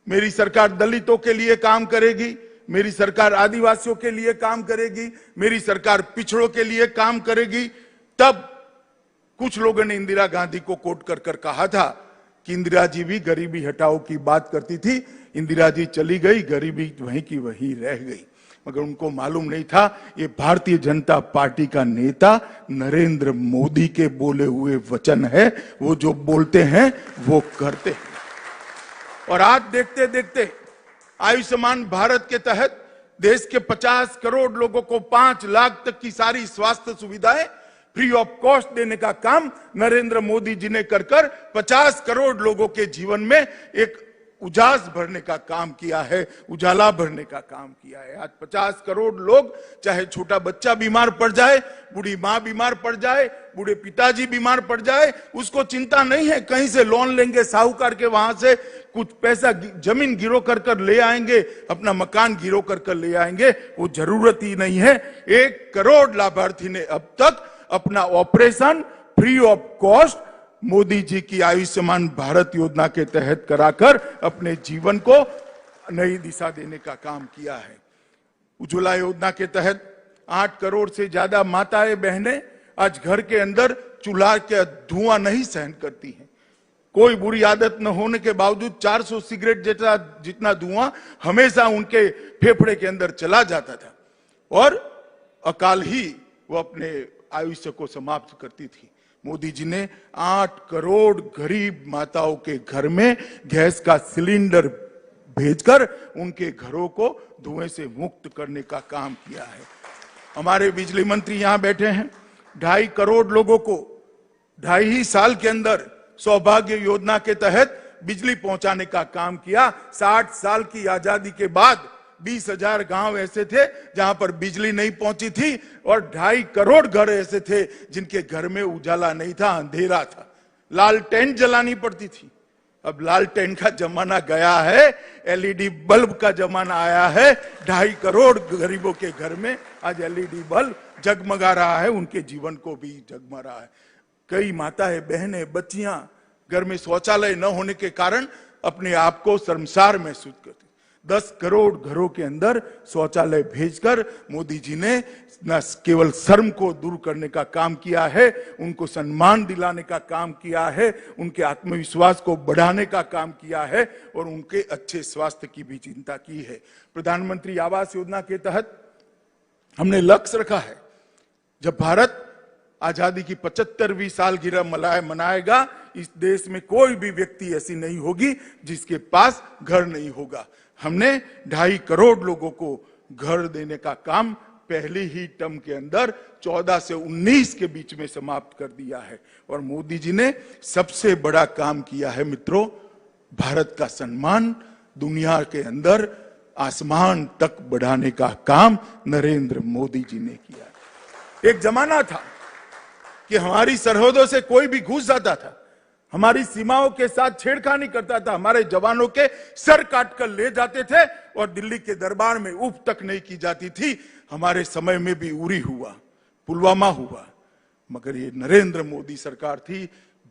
मेरी सरकार दलितों के लिए काम करेगी, मेरी सरकार आदिवासियों के लिए काम करेगी, मेरी सरकार पिछड़ों के लिए काम करेगी, तब कुछ लोगों ने इंदिरा गांधी को कोट कर कर कहा था कि इंदिरा जी भी गरीबी हटाओ की बात करती थी, इंदिरा जी चली गई, गरीबी वहीं की वहीं रह गई। मगर उनको मालूम नहीं था ये भारतीय जनता पार्टी का नेता नरेंद्र मोदी के बोले हुए वचन है। वो जो बोलते हैं वो करते हैं। और आज देखते देखते आयुष्मान भारत के तहत देश के 50 करोड़ लोगों को 5 लाख तक की सारी स्वास्थ्य सुविधाएं फ्री ऑफ कॉस्ट देने का काम नरेंद्र मोदी जी ने कर 50 करोड़ लोगों के जीवन में एक उजास भरने का काम किया है, उजाला भरने का काम किया है। आज 50 करोड़ लोग, चाहे छोटा बच्चा बीमार पड़ जाए, बूढ़ी मां बीमार पड़ जाए, बूढ़े पिताजी बीमार पड़ जाए, उसको चिंता नहीं है कहीं से लोन लेंगे साहूकार के, वहां से कुछ पैसा जमीन गिरो कर ले आएंगे, अपना मकान गिरो कर ले आएंगे, वो जरूरत ही नहीं है। 1 करोड़ लाभार्थी ने अब तक अपना operation free of cost Modi ji की आयुष्मान भारत योजना के तहत कराकर अपने जीवन को नई दिशा देने का काम किया है। उज्ज्वला योजना के तहत 8 करोड़ से ज्यादा माताएं बहनें आज घर के अंदर चूल्हा के धुआं नहीं सहन करती हैं। कोई बुरी आदत न होने के बावजूद 400 सिगरेट जितना धुआं हमेशा उनके फेफड़े के अंदर चला जाता था और अकाल ही वो अपने आयुष्य को समाप्त करती थी। मोदी जी ने 8 करोड़ गरीब माताओं के घर में गैस का सिलेंडर भेजकर उनके घरों को धुएं से मुक्त करने का काम किया है। हमारे बिजली मंत्री यहां बैठे हैं। 2.5 करोड़ लोगों को 2.5 साल के अंदर सौभाग्य योजना के तहत बिजली पहुंचाने का काम किया। 60 साल की आजादी के बाद 20,000 गांव ऐसे थे जहां पर बिजली नहीं पहुंची थी और 2.5 करोड़ घर ऐसे थे जिनके घर में उजाला नहीं था, अंधेरा था, लालटेन जलानी पड़ती थी। अब लालटेन का जमाना गया है, एलईडी बल्ब का जमाना आया है। 2.5 करोड़ गरीबों के घर में आज एलईडी बल्ब जगमगा रहा है, उनके जीवन को भी जगमगा रहा है। कई माताएं बहनें बच्चियां घर में शौचालय न होने के कारण अपने आप को शर्मसार महसूस करती। 10 करोड़ घरों के अंदर शौचालय भेजकर मोदी जी ने न केवल शर्म को दूर करने का काम किया है, उनको सम्मान दिलाने का काम किया है, उनके आत्मविश्वास को बढ़ाने का काम किया है और उनके अच्छे स्वास्थ्य की भी चिंता की है। प्रधानमंत्री आवास योजना के तहत हमने लक्ष्य रखा है, जब भारत आजादी की 75वीं सालगिरह मनाएगा, इस देश में कोई भी व्यक्ति ऐसी नहीं होगी जिसके पास घर नहीं होगा। हमने 2.5 करोड़ लोगों को घर देने का काम पहली ही टर्म के अंदर 14 से 19 के बीच में समाप्त कर दिया है। और मोदी जी ने सबसे बड़ा काम किया है मित्रों, भारत का सम्मान दुनिया के अंदर आसमान तक बढ़ाने का काम नरेंद्र मोदी जी ने किया। एक जमाना था कि हमारी सरहदों से कोई भी घुस जाता था, हमारी सीमाओं के साथ छेड़खानी करता था, हमारे जवानों के सर काट कर ले जाते थे और दिल्ली के दरबार में उफ तक नहीं की जाती थी। हमारे समय में भी उरी हुआ, पुलवामा हुआ, मगर ये नरेंद्र मोदी सरकार थी,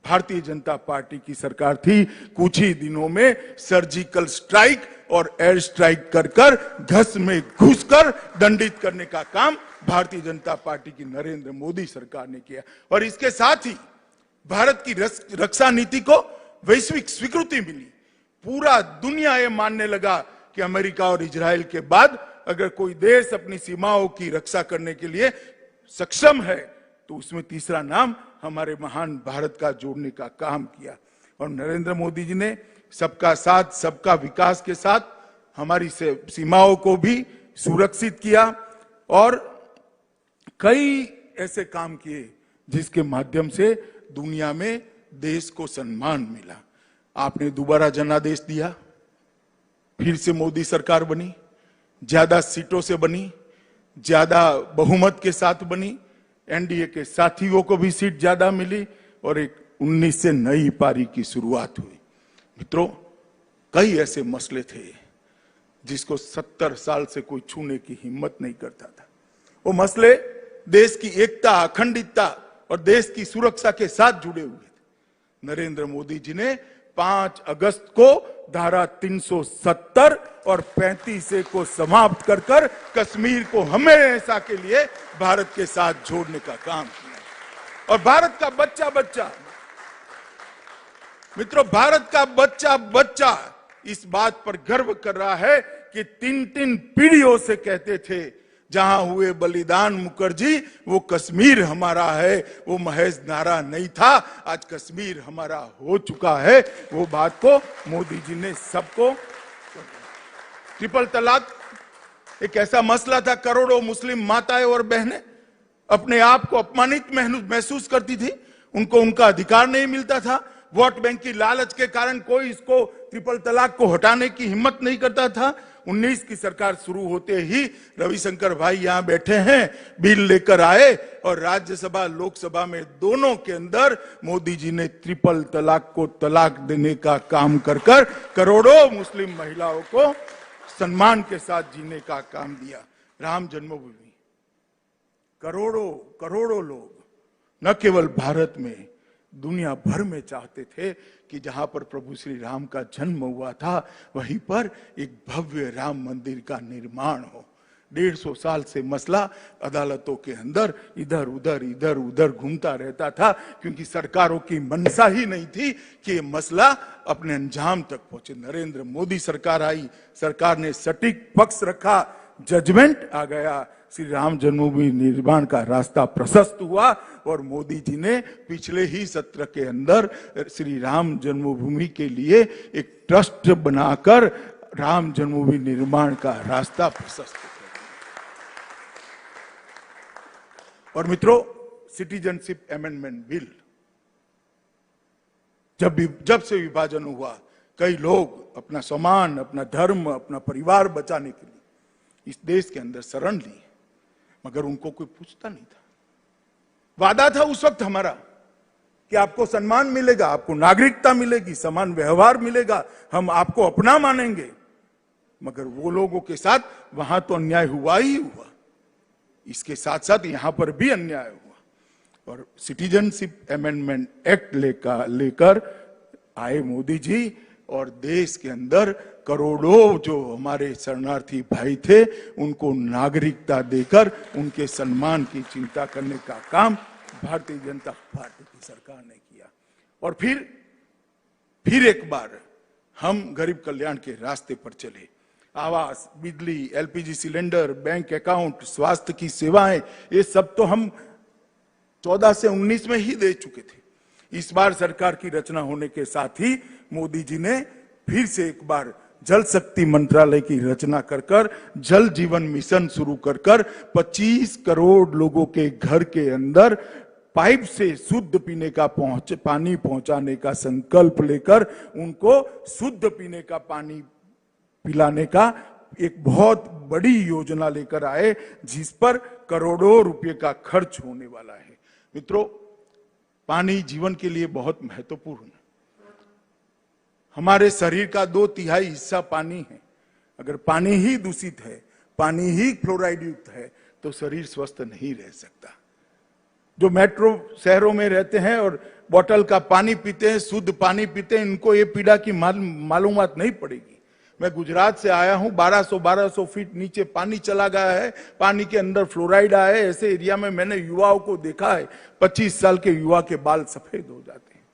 भारतीय जनता पार्टी की सरकार थी। कुछ ही दिनों में सर्जिकल स्ट्राइक और एयर स्ट्राइक कर घस में घुसकर दंडित करने का काम भारतीय जनता पार्टी की नरेंद्र मोदी सरकार ने किया। और इसके साथ ही भारत की रक्षा नीति को वैश्विक स्वीकृति मिली। पूरा दुनिया ये मानने लगा कि अमेरिका और इजराइल के बाद अगर कोई देश अपनी सीमाओं की रक्षा करने के लिए सक्षम है तो उसमें तीसरा नाम हमारे महान भारत का जोड़ने का काम किया। और नरेंद्र मोदी जी ने सबका साथ सबका विकास के साथ हमारी सीमाओं को भी सुरक्षित किया और कई ऐसे काम किए जिसके माध्यम से दुनिया में देश को सम्मान मिला। आपने दोबारा जनादेश दिया, फिर से मोदी सरकार बनी, ज्यादा सीटों से बनी, ज्यादा बहुमत के साथ बनी, एनडीए के साथियों को भी सीट ज्यादा मिली और एक 19 से नई पारी की शुरुआत हुई। मित्रों, कई ऐसे मसले थे जिसको 70 साल से कोई छूने की हिम्मत नहीं करता था। वो मसले देश की एकता, अखंडितता और देश की सुरक्षा के साथ जुड़े हुए थे। नरेंद्र मोदी जी ने 5 अगस्त को धारा 370 और 35 को समाप्त कर कश्मीर को हमेशा के लिए भारत के साथ जोड़ने का काम किया। और भारत का बच्चा बच्चा, मित्रों, भारत का बच्चा बच्चा इस बात पर गर्व कर रहा है कि 3-3 पीढ़ियों से कहते थे जहां हुए बलिदान मुखर्जी वो कश्मीर हमारा है, वो महज नारा नहीं था, आज कश्मीर हमारा हो चुका है। वो बात को मोदी जी ने सबको, ट्रिपल तलाक एक ऐसा मसला था, करोड़ों मुस्लिम माताएं और बहनें अपने आप को अपमानित महसूस करती थी, उनको उनका अधिकार नहीं मिलता था। वोट बैंक की लालच के कारण कोई इसको ट्रिपल तलाक को हटाने की हिम्मत नहीं करता था। 19 की सरकार शुरू होते ही रविशंकर भाई यहां बैठे हैं, बिल लेकर आए और राज्यसभा लोकसभा में दोनों के अंदर मोदी जी ने ट्रिपल तलाक को तलाक देने का काम कर करोड़ों मुस्लिम महिलाओं को सम्मान के साथ जीने का काम दिया। राम जन्मभूमि, करोड़ों लोग न केवल भारत में, दुनिया भर में चाहते थे कि जहां पर प्रभु श्री राम का जन्म हुआ था वहीं पर एक भव्य राम मंदिर का निर्माण हो। 150 साल से मसला अदालतों के अंदर इधर उधर घूमता रहता था, क्योंकि सरकारों की मंशा ही नहीं थी कि ये मसला अपने अंजाम तक पहुंचे। नरेंद्र मोदी सरकार आई, सरकार ने सटीक पक्ष रखा, जजमेंट आ गया, श्री राम जन्मभूमि निर्माण का रास्ता प्रशस्त हुआ और मोदी जी ने पिछले ही सत्र के अंदर श्री राम जन्मभूमि के लिए एक ट्रस्ट बनाकर राम जन्मभूमि निर्माण का रास्ता प्रशस्त किया। और मित्रों, सिटीजनशिप अमेंडमेंट बिल जब से विभाजन हुआ, कई लोग अपना सम्मान, अपना धर्म, अपना परिवार बचाने के लिए इस देश के अंदर शरण ली, मगर उनको कोई पूछता नहीं था। वादा था उस वक्त हमारा कि आपको सम्मान मिलेगा, आपको नागरिकता मिलेगी, समान व्यवहार मिलेगा, हम आपको अपना मानेंगे, मगर वो लोगों के साथ वहां तो अन्याय हुआ ही हुआ, इसके साथ साथ यहां पर भी अन्याय हुआ। और सिटीजनशिप अमेंडमेंट एक्ट लेकर आए मोदी जी और देश के अंदर करोड़ों जो हमारे शरणार्थी भाई थे उनको नागरिकता देकर उनके सम्मान की चिंता करने का काम भारतीय जनता पार्टी की सरकार ने किया। और फिर एक बार हम गरीब कल्याण के रास्ते पर चले। आवास, बिजली, एलपीजी सिलेंडर, बैंक अकाउंट, स्वास्थ्य की सेवाएं, ये सब तो हम 14 से 19 में ही दे चुके थे। इस बार सरकार की रचना होने के साथ ही मोदी जी ने फिर से एक बार जल शक्ति मंत्रालय की रचना कर जल जीवन मिशन शुरू कर 25 करोड़ लोगों के घर के अंदर पाइप से शुद्ध पीने का पानी पहुंचाने का संकल्प लेकर उनको शुद्ध पीने का पानी पिलाने का एक बहुत बड़ी योजना लेकर आए, जिस पर करोड़ों रुपए का खर्च होने वाला है। मित्रों, पानी जीवन के लिए बहुत महत्वपूर्ण है। हमारे शरीर का 2/3 हिस्सा पानी है। अगर पानी ही दूषित है, पानी ही फ्लोराइड युक्त है, तो शरीर स्वस्थ नहीं रह सकता। जो मेट्रो शहरों में रहते हैं और बोतल का पानी पीते हैं, शुद्ध पानी पीते हैं, इनको ये पीड़ा की मालूमात नहीं पड़ेगी। मैं गुजरात से आया हूं, 1200 फीट नीचे पानी चला गया है, पानी के अंदर फ्लोराइड आया है। ऐसे एरिया में मैंने युवाओं को देखा है, 25 साल के युवा के बाल सफेद हो जाते हैं,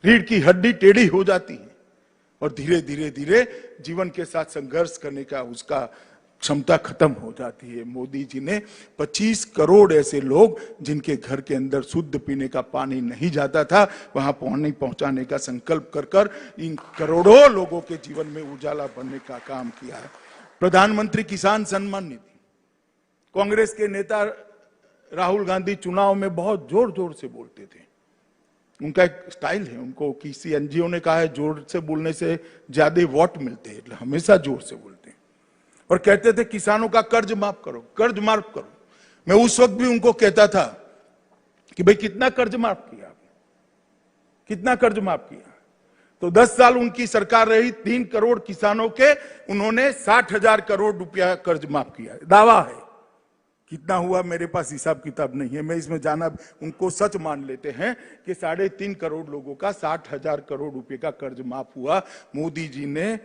रीढ़ की हड्डी टेढ़ी हो जाती है और धीरे धीरे जीवन के साथ संघर्ष करने का उसका क्षमता खत्म हो जाती है। मोदी जी ने 25 करोड़ ऐसे लोग जिनके घर के अंदर शुद्ध पीने का पानी नहीं जाता था, वहां पानी पहुंचाने का संकल्प कर इन करोड़ों लोगों के जीवन में उजाला भरने का काम किया है। प्रधानमंत्री किसान सम्मान निधि, कांग्रेस के नेता राहुल गांधी चुनाव में बहुत जोर से बोलते थे। उनका एक स्टाइल है, उनको किसी एनजीओ ने कहा है जोर से बोलने से ज्यादा वोट मिलते हैं, हमेशा जोर से बोलते हैं। और कहते थे किसानों का कर्ज माफ करो, कर्ज माफ करो। मैं उस वक्त भी उनको कहता था कि भाई कितना कर्ज माफ किया आपने, कितना कर्ज माफ किया? तो 10 साल उनकी सरकार रही, 3 करोड़ किसानों के उन्होंने 60,000 करोड़ रुपया कर्ज माफ किया। दावा है, कितना हुआ मेरे पास हिसाब किताब नहीं है, मैं इसमें जाना, उनको सच मान लेते हैं कि 3.5 करोड़ लोगों का 60,000 करोड़ रुपए का कर्ज माफ हुआ। मोदी जी ने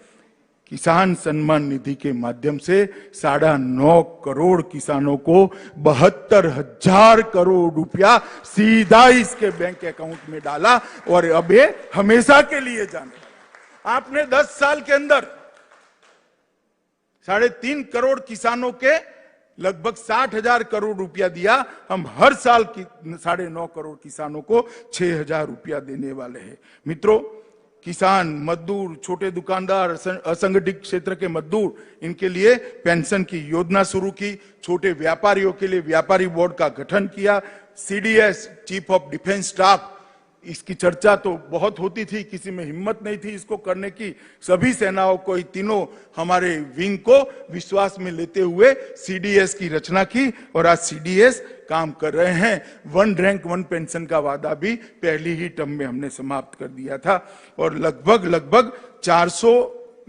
किसान सम्मान निधि के माध्यम से 9.5 करोड़ किसानों को 72,000 करोड़ रुपया सीधा इसके बैंक अकाउंट में डाला और अब ये हमेशा के लिए जाने वाला। आपने 10 साल के अंदर 3.5 करोड़ किसानों के लगभग 60,000 करोड़ रुपया दिया। हम हर साल 9.5 करोड़ किसानों को 6,000 रुपया देने वाले हैं। मित्रों, किसान, मजदूर, छोटे दुकानदार, असंगठित क्षेत्र के मजदूर, इनके लिए पेंशन की योजना शुरू की। छोटे व्यापारियों के लिए व्यापारी बोर्ड का गठन किया। CDS, chief of defence staff, इसकी चर्चा तो बहुत होती थी, किसी में हिम्मत नहीं थी इसको करने की। सभी सेनाओं को, तीनों हमारे विंग को विश्वास में लेते हुए सीडीएस की रचना की और आज सीडीएस काम कर रहे हैं। 1 रैंक 1 पेंशन का वादा भी पहली ही टर्म में हमने समाप्त कर दिया था और लगभग 400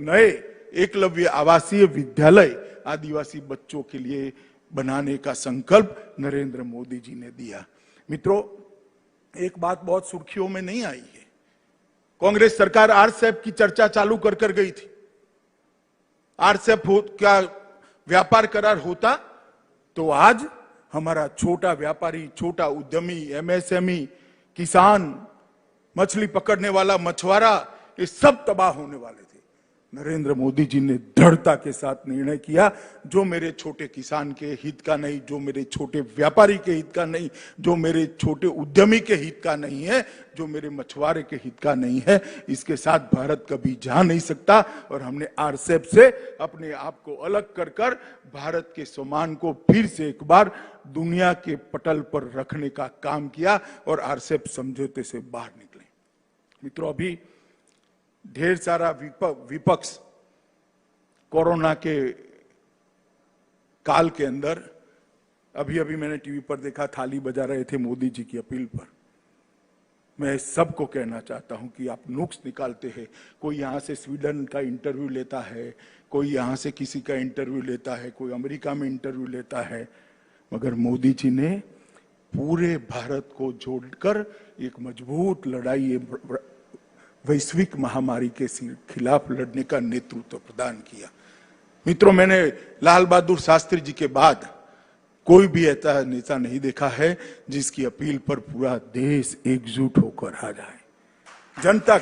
नए एकलव्य आवासीय विद्यालय आदिवासी बच्चों के लिए बनाने का संकल्प नरेंद्र मोदी जी ने दिया। मित्रों, एक बात बहुत सुर्खियों में नहीं आई है। कांग्रेस सरकार आरसेप की चर्चा चालू कर गई थी। आरसेप क्या व्यापार करार होता तो आज हमारा छोटा व्यापारी, छोटा उद्यमी, एमएसएमई, किसान, मछली पकड़ने वाला मछुआरा, ये सब तबाह होने वाले थे। नरेंद्र मोदी जी ने दृढ़ता के साथ निर्णय किया, जो मेरे छोटे किसान के हित का नहीं, जो मेरे छोटे व्यापारी के हित का नहीं, जो मेरे छोटे उद्यमी के हित का नहीं है, जो मेरे मछुआरे के हित का नहीं है, इसके साथ भारत कभी जा नहीं सकता। और हमने आरसेप से अपने आप को अलग कर भारत के सम्मान को फिर से एक बार दुनिया के पटल पर रखने का काम किया और आरसेप समझौते से बाहर निकले। मित्रों, अभी ढेर सारा विपक्ष कोरोना के काल के अंदर, अभी मैंने टीवी पर देखा, थाली बजा रहे थे मोदी जी की अपील पर। मैं सबको कहना चाहता हूं कि आप नुक्स निकालते हैं। कोई यहां से स्वीडन का इंटरव्यू लेता है, कोई यहां से किसी का इंटरव्यू लेता है, कोई अमेरिका में इंटरव्यू लेता है, मगर मोदी जी ने पूरे भारत को जोड़कर एक मजबूत लड़ाई, वैश्विक महामारी के खिलाफ लड़ने का नेतृत्व प्रदान किया। मित्रों, मैंने लाल बहादुर शास्त्री जी के बाद कोई भी ऐसा नेता नहीं देखा है जिसकी अपील पर पूरा देश एकजुट होकर आ जाए। जनता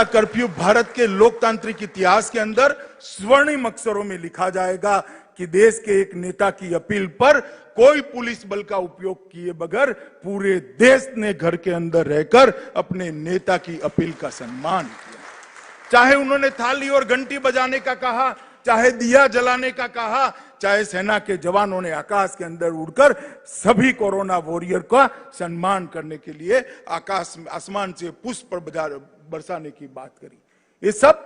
कर्फ्यू भारत के लोकतांत्रिक इतिहास के अंदर स्वर्णिम अक्षरों में लिखा जाएगा कि देश के एक नेता की अपील पर कोई पुलिस बल का उपयोग किए बगैर पूरे देश ने घर के अंदर रहकर अपने नेता की अपील का सम्मान किया। चाहे उन्होंने थाली और घंटी बजाने का कहा, चाहे दिया जलाने का कहा, चाहे सेना के जवानों ने आकाश के अंदर उड़कर सभी कोरोना वॉरियर का सम्मान करने के लिए आसमान से पुष्प बरसाने की बात करी। ये सब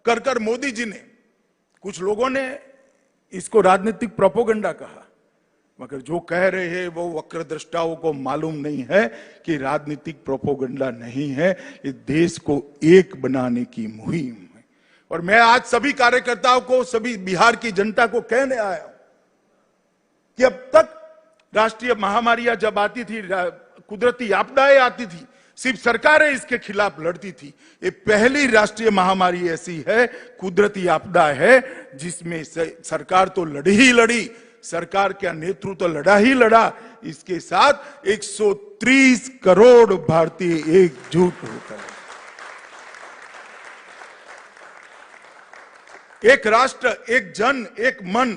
कर मोदी जी ने, कुछ लोगों ने इसको राजनीतिक प्रोपोगंडा कहा, मगर जो कह रहे हैं वो वक्रदृष्टाओं को मालूम नहीं है कि राजनीतिक प्रोपोगंडा नहीं है, ये देश को एक बनाने की मुहिम है। और मैं आज सभी कार्यकर्ताओं को, सभी बिहार की जनता को कहने आया हूं कि अब तक राष्ट्रीय महामारियां जब आती थी, कुदरती आपदाएं आती थी, सिर्फ सरकारें इसके खिलाफ लड़ती थी। ये पहली राष्ट्रीय महामारी ऐसी है, कुदरती आपदा है, जिसमें सरकार तो लड़ी ही लड़ी, सरकार का नेतृत्व तो लड़ा ही लड़ा, इसके साथ 130 करोड़ भारतीय एकजुट होकर एक राष्ट्र, एक जन, एक मन,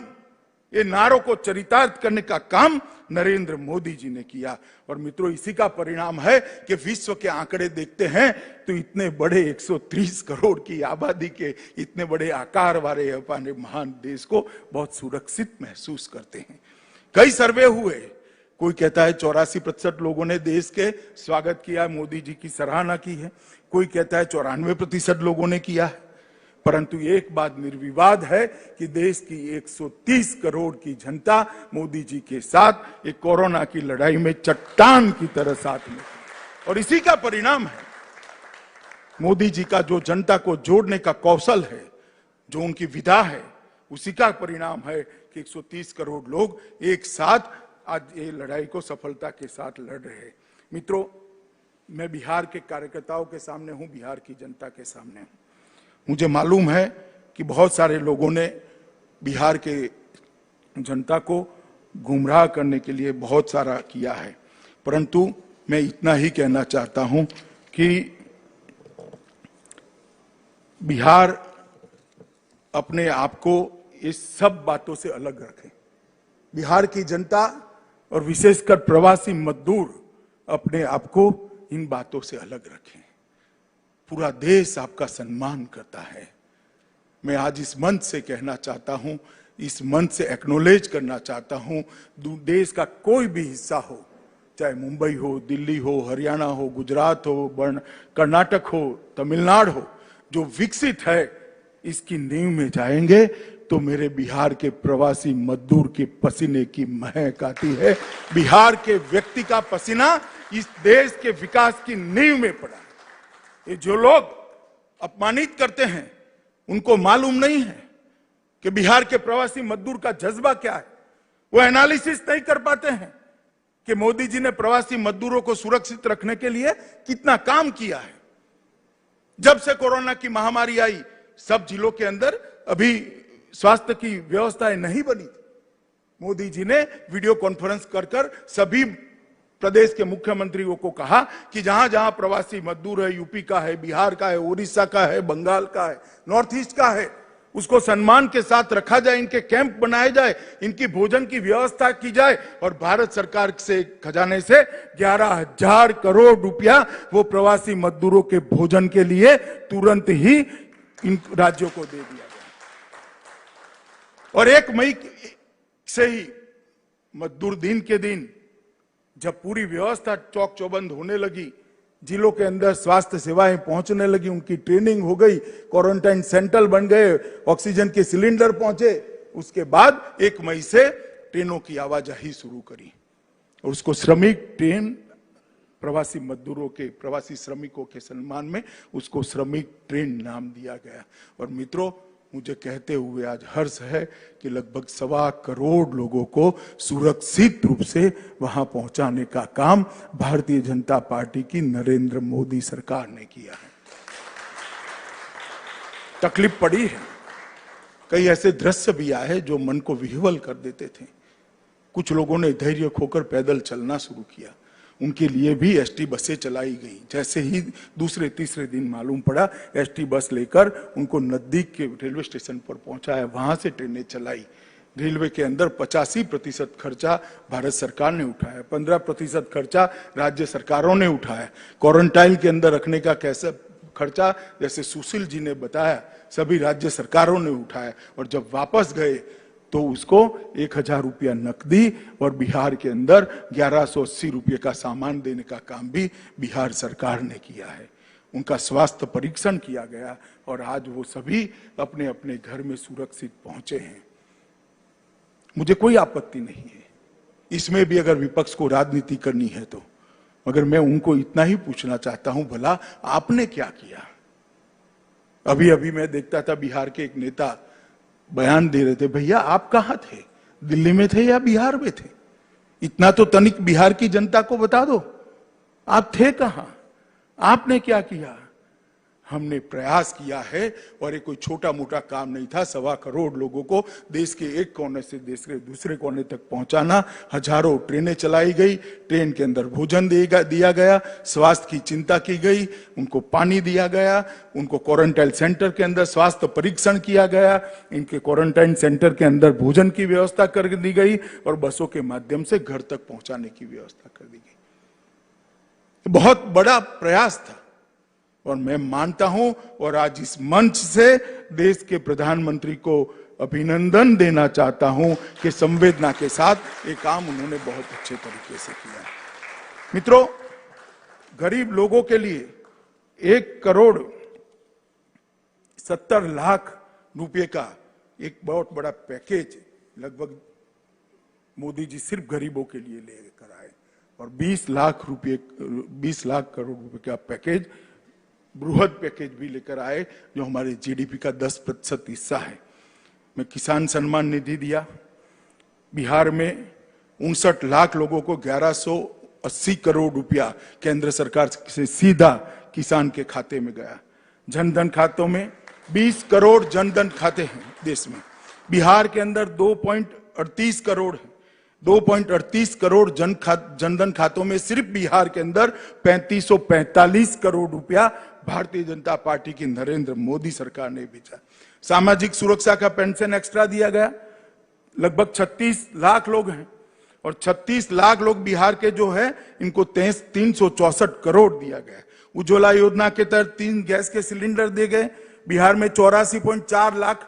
ये नारों को चरितार्थ करने का काम नरेंद्र मोदी जी ने किया। और मित्रों, इसी का परिणाम है कि विश्व के आंकड़े देखते हैं तो इतने बड़े 130 करोड़ की आबादी के इतने बड़े आकार वाले अपने महान देश को बहुत सुरक्षित महसूस करते हैं। कई सर्वे हुए, कोई कहता है 84% लोगों ने देश के स्वागत किया, मोदी जी की सराहना की है, कोई कहता है 94% लोगों ने किया है। परंतु एक बात निर्विवाद है कि देश की 130 करोड़ की जनता मोदी जी के साथ एक कोरोना की लड़ाई में चट्टान की तरह साथ में, और इसी का परिणाम है मोदी जी का जो जनता को जोड़ने का कौशल है, जो उनकी विधा है, उसी का परिणाम है कि 130 करोड़ लोग एक साथ आज ये लड़ाई को सफलता के साथ लड़ रहे हैं। मित्रों, मैं बिहार के कार्यकर्ताओं के सामने हूं, बिहार की जनता के सामने हूं। मुझे मालूम है कि बहुत सारे लोगों ने बिहार के जनता को गुमराह करने के लिए बहुत सारा किया है, परंतु मैं इतना ही कहना चाहता हूं कि बिहार अपने आप को इस सब बातों से अलग रखे। बिहार की जनता और विशेषकर प्रवासी मजदूर अपने आप को इन बातों से अलग रखें। पूरा देश आपका सम्मान करता है। मैं आज इस मंच से कहना चाहता हूं, इस मंच से एक्नॉलेज करना चाहता हूं, देश का कोई भी हिस्सा हो, चाहे मुंबई हो, दिल्ली हो, हरियाणा हो, गुजरात हो, कर्नाटक हो, तमिलनाडु हो, जो विकसित है इसकी नींव में जाएंगे तो मेरे बिहार के प्रवासी मजदूर के पसीने की महक आती है। बिहार के व्यक्ति का पसीना इस देश के विकास की नींव में पड़ा है। ये जो लोग अपमानित करते हैं उनको मालूम नहीं है कि बिहार के प्रवासी मजदूर का जज्बा क्या है। वो एनालिसिस नहीं कर पाते हैं कि मोदी जी ने प्रवासी मजदूरों को सुरक्षित रखने के लिए कितना काम किया है। जब से कोरोना की महामारी आई, सब जिलों के अंदर अभी स्वास्थ्य की व्यवस्थाएं नहीं बनी थी। मोदी जी ने वीडियो कॉन्फ्रेंस कर सभी प्रदेश के मुख्यमंत्रियों को कहा कि जहां जहां प्रवासी मजदूर है, यूपी का है, बिहार का है, उड़ीसा का है, बंगाल का है, नॉर्थ ईस्ट का है, उसको सम्मान के साथ रखा जाए, इनके कैंप बनाए जाए, इनकी भोजन की व्यवस्था की जाए और भारत सरकार से खजाने से 11,000 करोड़ रुपया वो प्रवासी मजदूरों के भोजन के लिए तुरंत ही इन राज्यों को दे दिया गया। और 1 मई से ही मजदूर दिन के दिन जब पूरी व्यवस्था चौक चौबंद होने लगी, जिलों के अंदर स्वास्थ्य सेवाएं पहुंचने लगी, उनकी ट्रेनिंग हो गई, क्वारंटाइन सेंटर बन गए, ऑक्सीजन के सिलेंडर पहुंचे, उसके बाद 1 मई से ट्रेनों की आवाजाही शुरू करी और उसको श्रमिक ट्रेन, प्रवासी मजदूरों के, प्रवासी श्रमिकों के सम्मान में उसको श्रमिक ट्रेन नाम दिया गया। और मित्रों, मुझे कहते हुए आज हर्ष है कि लगभग 1.25 करोड़ लोगों को सुरक्षित रूप से वहां पहुंचाने का काम भारतीय जनता पार्टी की नरेंद्र मोदी सरकार ने किया है। तकलीफ पड़ी है, कई ऐसे दृश्य भी आए जो मन को विह्वल कर देते थे। कुछ लोगों ने धैर्य खोकर पैदल चलना शुरू किया, उनके लिए भी एसटी बसें चलाई गई। जैसे ही दूसरे तीसरे दिन मालूम पड़ा, एसटी बस लेकर उनको नजदीक के रेलवे स्टेशन पर पहुंचाया, वहां से ट्रेनें चलाई। रेलवे के अंदर 85% खर्चा भारत सरकार ने उठाया, 15% खर्चा राज्य सरकारों ने उठाया। क्वारंटाइन के अंदर रखने का कैसा खर्चा, जैसे सुशील जी ने बताया, सभी राज्य सरकारों ने उठाया। और जब वापस गए तो उसको 1,000 रुपया नकदी और बिहार के अंदर 1180 रुपये का सामान देने का काम भी बिहार सरकार ने किया है। उनका स्वास्थ्य परीक्षण किया गया और आज वो सभी अपने अपने घर में सुरक्षित पहुंचे हैं। मुझे कोई आपत्ति नहीं है इसमें भी, अगर विपक्ष को राजनीति करनी है तो। मगर मैं उनको इतना ही पूछना चाहता हूं, भला आपने क्या किया? अभी अभी मैं देखता था बिहार के एक नेता बयान दे रहे थे, भैया आप कहां थे, दिल्ली में थे या बिहार में थे? इतना तो तनिक बिहार की जनता को बता दो, आप थे कहां, आपने क्या किया? हमने प्रयास किया है और ये कोई छोटा मोटा काम नहीं था। 1.25 करोड़ लोगों को देश के एक कोने से देश के दूसरे कोने तक पहुंचाना, हजारों ट्रेनें चलाई गई, ट्रेन के अंदर भोजन दिया गया, स्वास्थ्य की चिंता की गई, उनको पानी दिया गया, उनको क्वारंटाइन सेंटर के अंदर स्वास्थ्य परीक्षण किया गया, इनके क्वारंटाइन सेंटर के अंदर भोजन की व्यवस्था कर दी गई और बसों के माध्यम से घर तक पहुंचाने की व्यवस्था कर दी गई। बहुत बड़ा प्रयास था और मैं मानता हूं और आज इस मंच से देश के प्रधानमंत्री को अभिनंदन देना चाहता हूं कि संवेदना के साथ ये काम उन्होंने बहुत अच्छे तरीके से किया। मित्रों, गरीब लोगों के लिए 1,70,00,000 रुपए का एक बहुत बड़ा पैकेज लगभग मोदी जी सिर्फ गरीबों के लिए लेकर आए और 20 लाख करोड़ रुपए का पैकेज, बृहद पैकेज भी लेकर आए जो हमारे जीडीपी का 10% हिस्सा है। मैं किसान सम्मान निधि दिया, बिहार में 59 लाख लोगों को 1180 करोड़ रुपया केंद्र सरकार से सीधा किसान के खाते में गया। जनधन खातों में 20 करोड़ जनधन खाते हैं देश में, बिहार के अंदर 2.38 करोड़ है। 2.38 करोड़ जनधन खातों में सिर्फ बिहार के अंदर 3545 करोड़ रुपया भारतीय जनता पार्टी की नरेंद्र मोदी सरकार ने भेजा। सामाजिक सुरक्षा का पेंशन एक्स्ट्रा दिया गया, लगभग 36 लाख लोग हैं और 36 लाख लोग बिहार के जो है इनको 364 करोड़ दिया गया। उज्ज्वला योजना के तहत 3 गैस के सिलेंडर दिए गए। बिहार में 84.4 लाख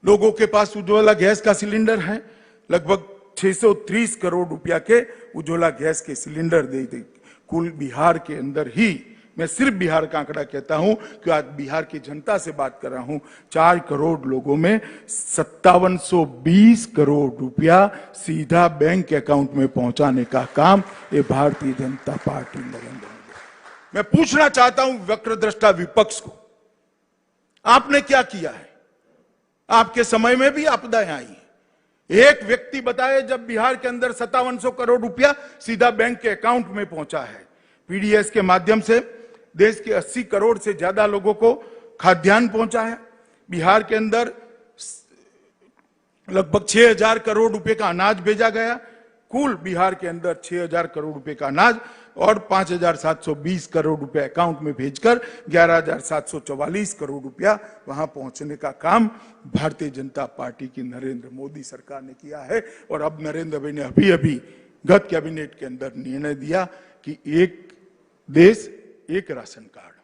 लोगों के पास उज्ज्वला गैस का सिलेंडर है। लगभग 630 करोड़ रुपया के उज्ज्वला गैस के सिलेंडर दे दी। कुल बिहार के अंदर ही, मैं सिर्फ बिहार का आंकड़ा कहता हूं कि आज बिहार की जनता से बात कर रहा हूं, 4 करोड़ लोगों में 5720 करोड़ रुपया सीधा बैंक अकाउंट में पहुंचाने का काम ये भारतीय जनता पार्टी नरेंद्र मोदी। मैं पूछना चाहता हूं वक्रदृष्टा विपक्ष को, आपने क्या किया है? आपके समय में भी आपदाएं आई हैं। एक व्यक्ति बताए जब बिहार के अंदर 5700 करोड़ रुपया सीधा बैंक के अकाउंट में पहुंचा है। पीडीएस के माध्यम से देश के 80 करोड़ से ज्यादा लोगों को खाद्यान्न पहुंचा है। बिहार के अंदर लगभग 6000 करोड़ रुपए का अनाज भेजा गया। कुल बिहार के अंदर 6000 करोड़ रुपए का अनाज और 5720 करोड़ रुपए अकाउंट में भेजकर 11744 करोड़ रुपया वहां पहुंचने का काम भारतीय जनता पार्टी की नरेंद्र मोदी सरकार ने किया है। और अब नरेंद्र भाई ने अभी गत कैबिनेट के अंदर निर्णय दिया कि एक देश एक राशन कार्ड।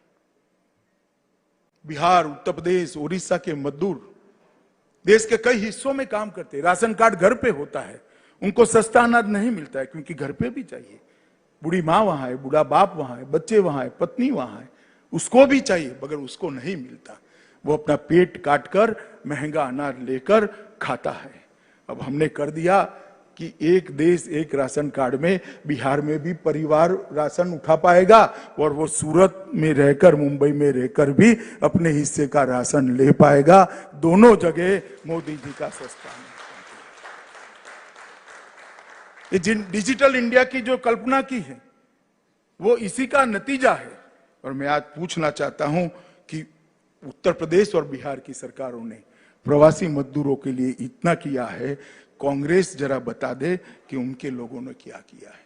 बिहार, उत्तर प्रदेश, उड़ीसा के मजदूर देश के कई हिस्सों में काम करते हैं। राशन कार्ड घर पे होता है, उनको सस्ता अनाज नहीं मिलता है क्योंकि घर पे भी चाहिए। बूढ़ी माँ वहां है, बूढ़ा बाप वहां है, बच्चे वहां है, पत्नी वहां है, उसको भी चाहिए मगर उसको नहीं मिलता। वो अपना पेट काटकर महंगा अनाज लेकर खाता है। अब हमने कर दिया कि एक देश एक राशन कार्ड में बिहार में भी परिवार राशन उठा पाएगा और वो सूरत में रहकर, मुंबई में रहकर भी अपने हिस्से का राशन ले पाएगा। दोनों जगह मोदी जी का सस्ता है। ये डिजिटल इंडिया की जो कल्पना की है वो इसी का नतीजा है। और मैं आज पूछना चाहता हूं कि उत्तर प्रदेश और बिहार की सरकारों ने प्रवासी मजदूरों के लिए इतना किया है, कांग्रेस जरा बता दे कि उनके लोगों ने क्या किया है।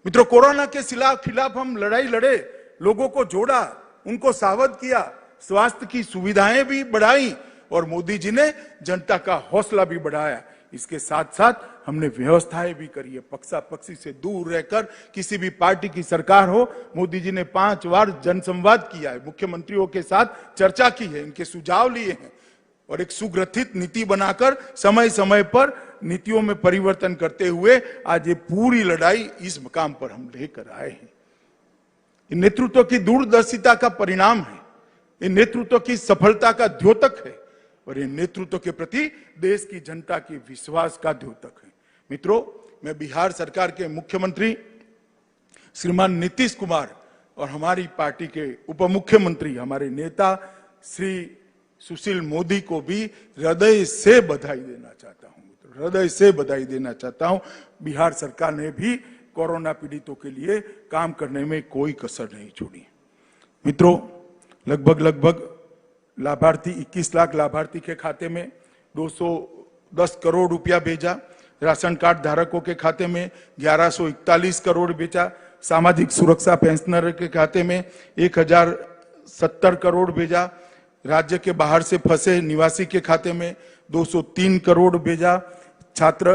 मित्रों, कोरोना के खिलाफ हम लड़ाई लड़े, लोगों को जोड़ा, उनको सावध किया, स्वास्थ्य की सुविधाएं भी बढ़ाई और मोदी जी ने जनता का हौसला भी बढ़ाया। इसके साथ साथ हमने व्यवस्थाएं भी करी है। पक्षापक्षी से दूर रहकर किसी भी पार्टी की सरकार हो, मोदी जी ने 5 बार जनसंवाद किया है, मुख्यमंत्रियों के साथ चर्चा की है, इनके सुझाव लिए हैं और एक सुग्रथित नीति बनाकर समय समय पर नीतियों में परिवर्तन करते हुए आज ये पूरी लड़ाई इस मकाम पर हम लेकर आए हैं। ये नेतृत्व की दूरदर्शिता का परिणाम है, ये नेतृत्व की सफलता का द्योतक है और ये नेतृत्व के प्रति देश की जनता के विश्वास का द्योतक है। मित्रों, मैं बिहार सरकार के मुख्यमंत्री श्रीमान नीतीश कुमार और हमारी पार्टी के उप मुख्यमंत्री, हमारे नेता श्री सुशील मोदी को भी हृदय से बधाई देना चाहता हूं। हृदय से बधाई देना चाहता हूं। बिहार सरकार ने भी कोरोना पीड़ितों के लिए काम करने में कोई कसर नहीं छोड़ी। मित्रों, लगभग लाभार्थी 21 लाख लाभार्थी के खाते में 210 करोड़ रुपया भेजा। राशन कार्ड धारकों के खाते में 1141 करोड़ भेजा। सामाजिक सुरक्षा पेंशनर के खाते में 1070 करोड़ भेजा। राज्य के बाहर से फंसे निवासी के खाते में 203 करोड़ भेजा। छात्र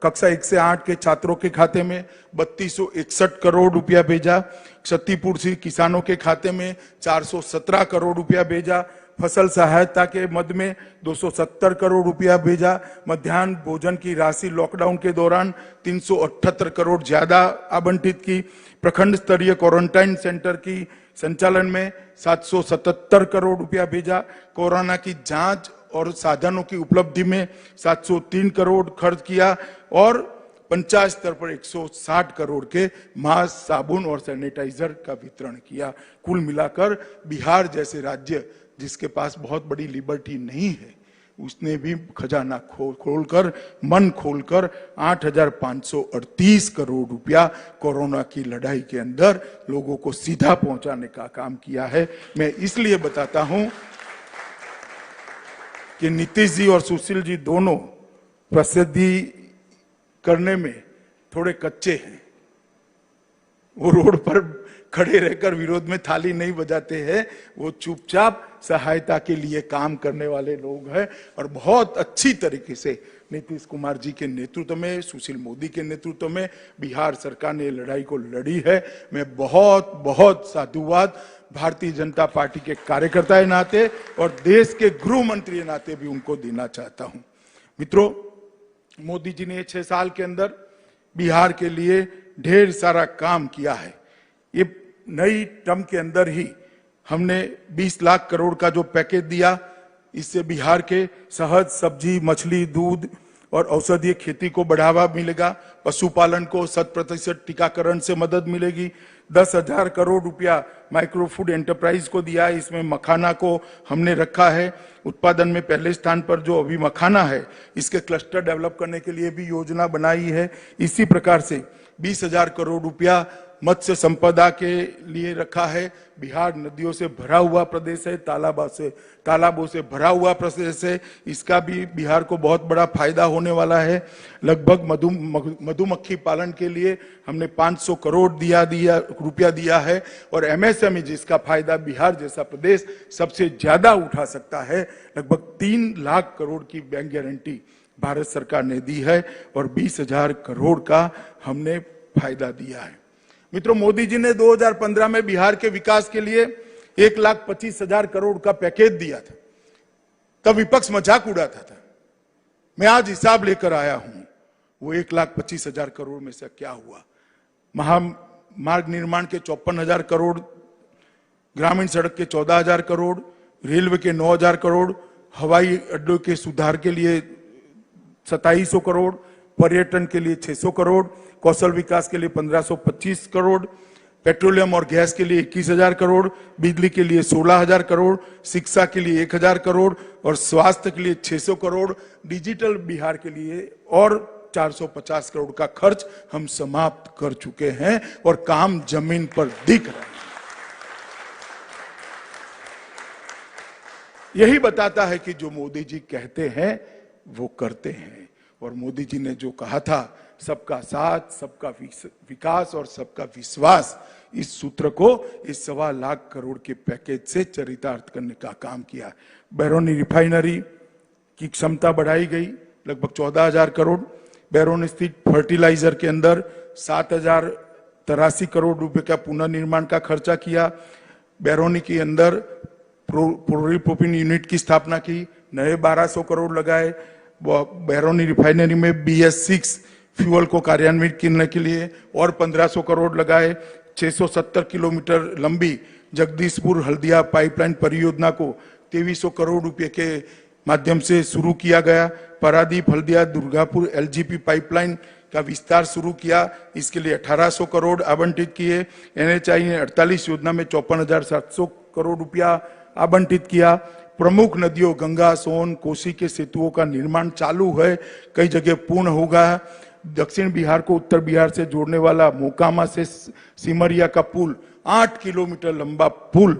कक्षा 1 से 8 के छात्रों के खाते में 3261 करोड़ रुपया भेजा। क्षतिपूर्ति किसानों के खाते में 417 करोड़ रुपया भेजा। फसल सहायता के मद में 270 करोड़ रुपया भेजा। मध्याह्न भोजन की राशि लॉकडाउन के दौरान 378 करोड़ ज्यादा आवंटित की। प्रखंड स्तरीय क्वारंटाइन सेंटर की संचालन में 777 करोड़ रुपया भेजा। कोरोना की जांच और साधनों की उपलब्धि में 703 करोड़ खर्च किया और पंचायत स्तर पर 160 करोड़ के मास्क, साबुन और सैनिटाइजर का वितरण किया। कुल मिलाकर बिहार जैसे राज्य जिसके पास बहुत बड़ी लिबर्टी नहीं है, उसने भी खजाना खोलकर मन खोलकर 8538 करोड़ रुपया कोरोना की लड़ाई के अंदर लोगों को सीधा पहुंचाने का काम किया है। मैं इसलिए बताता हूं कि नीतीश जी और सुशील जी दोनों प्रसिद्धि करने में थोड़े कच्चे हैं। वो रोड पर खड़े रहकर विरोध में थाली नहीं बजाते हैं, वो चुपचाप सहायता के लिए काम करने वाले लोग हैं। और बहुत अच्छी तरीके से नीतीश कुमार जी के नेतृत्व में, सुशील मोदी के नेतृत्व में बिहार सरकार ने लड़ाई को लड़ी है। मैं बहुत बहुत साधुवाद भारतीय जनता पार्टी के कार्यकर्ता के नाते और देश के गृह मंत्री के नाते भी उनको देना चाहता हूं। मित्रों, मोदी जी ने 6 साल के अंदर बिहार के लिए ढेर सारा काम किया है। ये नई टर्म के अंदर ही हमने 20 लाख करोड़ का जो पैकेज दिया, इससे बिहार के शहद, सब्जी, मछली, दूध और औषधीय खेती को बढ़ावा मिलेगा। पशुपालन को 100% टीकाकरण से मदद मिलेगी। 10,000 करोड़ रुपया माइक्रो फूड एंटरप्राइज को दिया है। इसमें मखाना को हमने रखा है उत्पादन में पहले स्थान पर, जो अभी मखाना है इसके क्लस्टर डेवलप करने के लिए भी योजना बनाई है। इसी प्रकार से 20,000 करोड़ रुपया मत्स्य संपदा के लिए रखा है। बिहार नदियों से भरा हुआ प्रदेश है, तालाबों से भरा हुआ प्रदेश है। इसका भी बिहार को बहुत बड़ा फायदा होने वाला है। लगभग मधुमक्खी पालन के लिए हमने 500 करोड़ रुपया दिया है। और एमएसएमई जिसका फायदा बिहार जैसा प्रदेश सबसे ज्यादा उठा सकता है, लगभग 3 लाख करोड़ की बैंक गारंटी भारत सरकार ने दी है और 20,000 करोड़ का हमने फायदा दिया है। मित्रों, मोदी जी ने 2015 में बिहार के विकास के लिए 1,25,000 करोड़ का पैकेज दिया था। तब विपक्ष मजाक उड़ाता था। मैं आज हिसाब लेकर आया हूं, वो 1,25,000 करोड़ में से क्या हुआ। महामार्ग निर्माण के 54,000 करोड़, ग्रामीण सड़क के 14,000 करोड़, रेलवे के 9,000 करोड़, हवाई अड्डों के सुधार के लिए 2700 करोड़, पर्यटन के लिए 600 करोड़, कौशल विकास के लिए 1525 करोड़, पेट्रोलियम और गैस के लिए 21,000 करोड़, बिजली के लिए 16,000 करोड़, शिक्षा के लिए 1,000 करोड़ और स्वास्थ्य के लिए 600 करोड़, डिजिटल बिहार के लिए और 450 करोड़ का खर्च हम समाप्त कर चुके हैं और काम जमीन पर दिख रहा है। यही बताता है कि जो मोदी जी कहते हैं वो करते हैं। और मोदी जी ने जो कहा था, सबका साथ, सबका विकास और सबका विश्वास, इस सूत्र को इस 1.25 लाख करोड़ के पैकेज से चरितार्थ करने का काम किया। बैरोनी रिफाइनरी की क्षमता बढ़ाई गई, लगभग 14,000 करोड़। बैरोन स्थित फर्टिलाइजर के अंदर 7,083 करोड़ रुपए का पुनर्निर्माण का खर्चा किया। बैरोनी के अंदर प्रोपीन यूनिट की स्थापना की, नए 1,200 करोड़ लगाए। बैरोनी रिफाइनरी में BS6 फ्यूल को कार्यान्वित करने के लिए और 1,500 करोड़ लगाए। 670 किलोमीटर लंबी जगदीशपुर हल्दिया पाइपलाइन परियोजना को 2,300 करोड़ रुपए के माध्यम से शुरू किया गया। पारादीप हल्दिया दुर्गापुर LGP पाइपलाइन का विस्तार शुरू किया, इसके लिए 1,800 करोड़ आवंटित किए। NHAI ने 48 योजना में 54,700 करोड़ रुपया आवंटित किया। प्रमुख नदियों गंगा, सोन, कोसी के सेतुओं का निर्माण चालू है, कई जगह पूर्ण होगा। दक्षिण बिहार को उत्तर बिहार से जोड़ने वाला मोकामा से सिमरिया का पुल, 8 किलोमीटर लंबा पुल,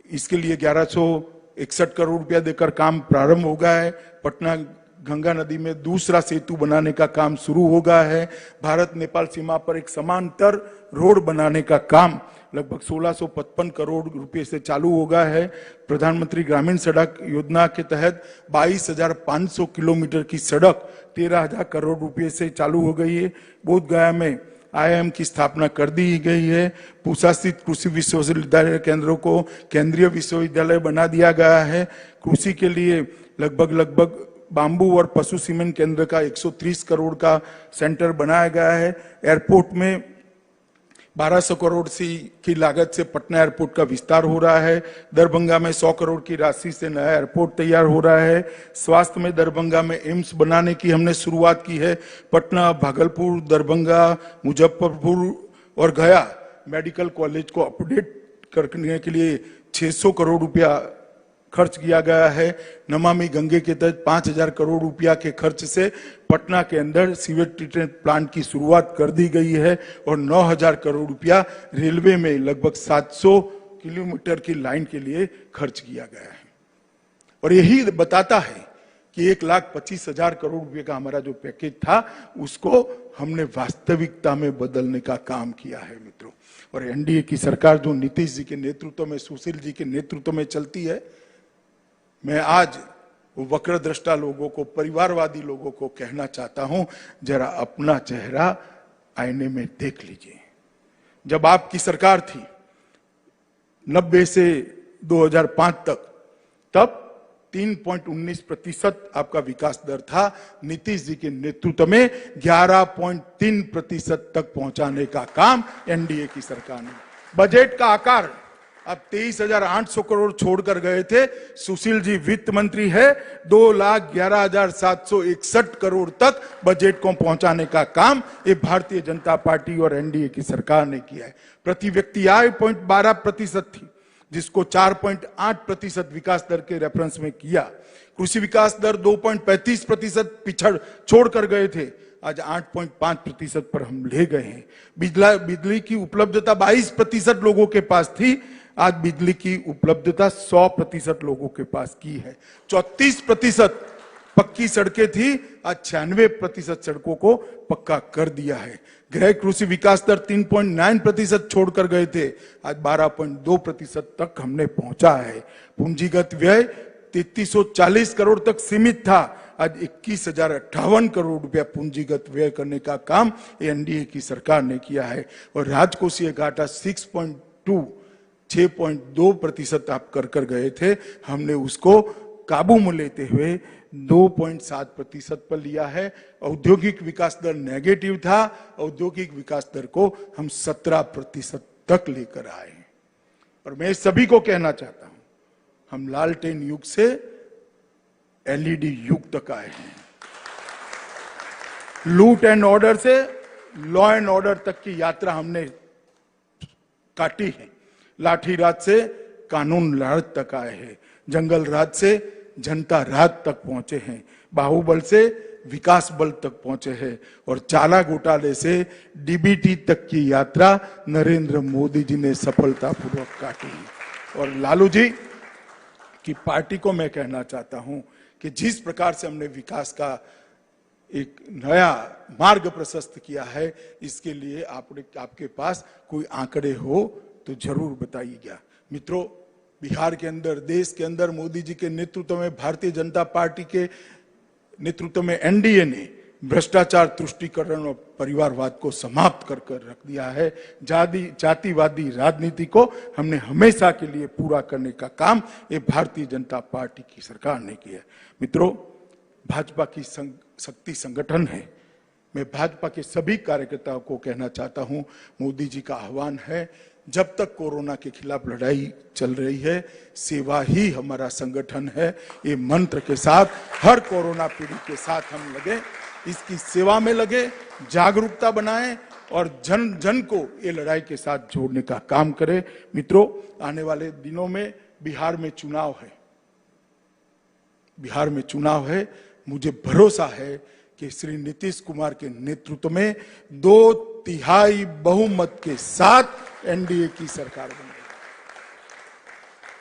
इसके लिए 1,161 करोड़ रुपया देकर काम प्रारंभ हो गया है। पटना गंगा नदी में दूसरा सेतु बनाने का काम शुरू हो गया है। भारत नेपाल सीमा पर एक समांतर रोड बनाने का काम लगभग 1,655 करोड़ रुपए से चालू हो गया है। प्रधानमंत्री ग्रामीण सड़क योजना के तहत 22,500 किलोमीटर की सड़क 13,000 करोड़ रुपए से चालू हो गई है। बोध गया में IIM की स्थापना कर दी गई है। पूसा स्थित कृषि विश्वविद्यालय केंद्रों को केंद्रीय विश्वविद्यालय बना दिया गया है। कृषि के लिए लगभग बांबू और पशु सीमेंट केंद्र का 130 करोड़ का सेंटर बनाया गया है। एयरपोर्ट में 1,200 करोड़ की लागत से पटना एयरपोर्ट का विस्तार हो रहा है। दरभंगा में 100 करोड़ की राशि से नया एयरपोर्ट तैयार हो रहा है। स्वास्थ्य में दरभंगा में एम्स बनाने की हमने शुरुआत की है। पटना, भागलपुर, दरभंगा, मुजफ्फरपुर और गया मेडिकल कॉलेज को अपडेट करने के लिए 600 करोड़ रुपया खर्च किया गया है। नमामि गंगे के तहत 5,000 करोड़ रुपया के खर्च से पटना के अंदर सीवेज ट्रीटमेंट प्लांट की शुरुआत कर दी गई है और 9,000 करोड़ रुपया रेलवे में लगभग 700 किलोमीटर की लाइन के लिए खर्च किया गया है। और यही बताता है कि 1,25,000 करोड़ रुपए का हमारा जो पैकेज था, उसको हमने वास्तविकता में बदलने का काम किया है। मित्रों, और एनडीए की सरकार जो नीतीश जी के नेतृत्व में, सुशील जी के नेतृत्व में चलती है, मैं आज वो वक्रदृष्टा लोगों को, परिवारवादी लोगों को कहना चाहता हूं, जरा अपना चेहरा आईने में देख लीजिए। जब आपकी सरकार थी 90 से 2005 तक, तब 3.19% आपका विकास दर था। नीतीश जी के नेतृत्व में 11.3% तक पहुंचाने का काम एनडीए की सरकार ने। बजट का आकार अब 23,800 करोड़ छोड़कर गए थे। सुशील जी वित्त मंत्री है, 2,11,761 करोड़ तक बजट को पहुंचाने का काम ये भारतीय जनता पार्टी और एनडीए की सरकार ने किया है। प्रति व्यक्ति आय 0.12% थी, जिसको 4.8% विकास दर के रेफरेंस में किया। कृषि विकास दर 2.35% छोड़कर गए थे, आज 8.5% पर हम ले गए हैं। बिजली की उपलब्धता 22% लोगों के पास थी, आज बिजली की उपलब्धता 100% लोगों के पास की है। 34% पक्की सड़कें थी, आज 96% सड़कों को पक्का कर दिया है। गृह कृषि विकास दर 3.9% छोड़कर गए थे, आज 12.2% तक हमने पहुंचा है। पूंजीगत व्यय 3340 करोड़ तक सीमित था, आज 21,058 करोड़ रुपया पूंजीगत व्यय करने का काम एनडीए की सरकार ने किया है। और राजकोषीय घाटा 6.2% आप कर गए थे, हमने उसको काबू में लेते हुए 2.7% पर लिया है। औद्योगिक विकास दर नेगेटिव था, औद्योगिक विकास दर को हम 17% तक लेकर आए। और मैं सभी को कहना चाहता हूं, हम लालटेन युग से एलईडी युग तक आए हैं। लूट एंड ऑर्डर से लॉ एंड ऑर्डर तक की यात्रा हमने काटी है। लाठी राज से कानून राज तक आए हैं, जंगल राज से जनता राज तक पहुंचे हैं, बाहुबल से विकास बल तक पहुंचे हैं, और चाला घोटाले से डीबीटी तक की यात्रा नरेंद्र मोदी जी ने सफलतापूर्वक काटी। और लालू जी की पार्टी को मैं कहना चाहता हूं कि जिस प्रकार से हमने विकास का एक नया मार्ग प्रशस्त किया है, इसके लिए आपके पास कोई आंकड़े हो तो जरूर बताइएगा। मित्रों, बिहार के अंदर, देश के अंदर मोदी जी के नेतृत्व में, भारतीय जनता पार्टी के नेतृत्व में एनडीए ने भ्रष्टाचार, तुष्टीकरण और परिवारवाद को समाप्त कर रख दिया है। जातिवादी राजनीति को हमने हमेशा के लिए पूरा करने का काम ये भारतीय जनता पार्टी की सरकार ने किया। मित्रों, भाजपा की शक्ति संगठन है। मैं भाजपा के सभी कार्यकर्ताओं को कहना चाहता हूं, मोदी जी का आह्वान है, जब तक कोरोना के खिलाफ लड़ाई चल रही है, सेवा ही हमारा संगठन है। ये मंत्र के साथ हर कोरोना पीड़ित के साथ हम लगे, इसकी सेवा में लगे, जागरूकता बनाएं और जन जन को ये लड़ाई के साथ जोड़ने का काम करें। मित्रों, आने वाले दिनों में बिहार में चुनाव है। मुझे भरोसा है कि श्री नीतीश कुमार के नेतृत्व में 2/3 बहुमत के साथ एनडीए की सरकार बनेगी।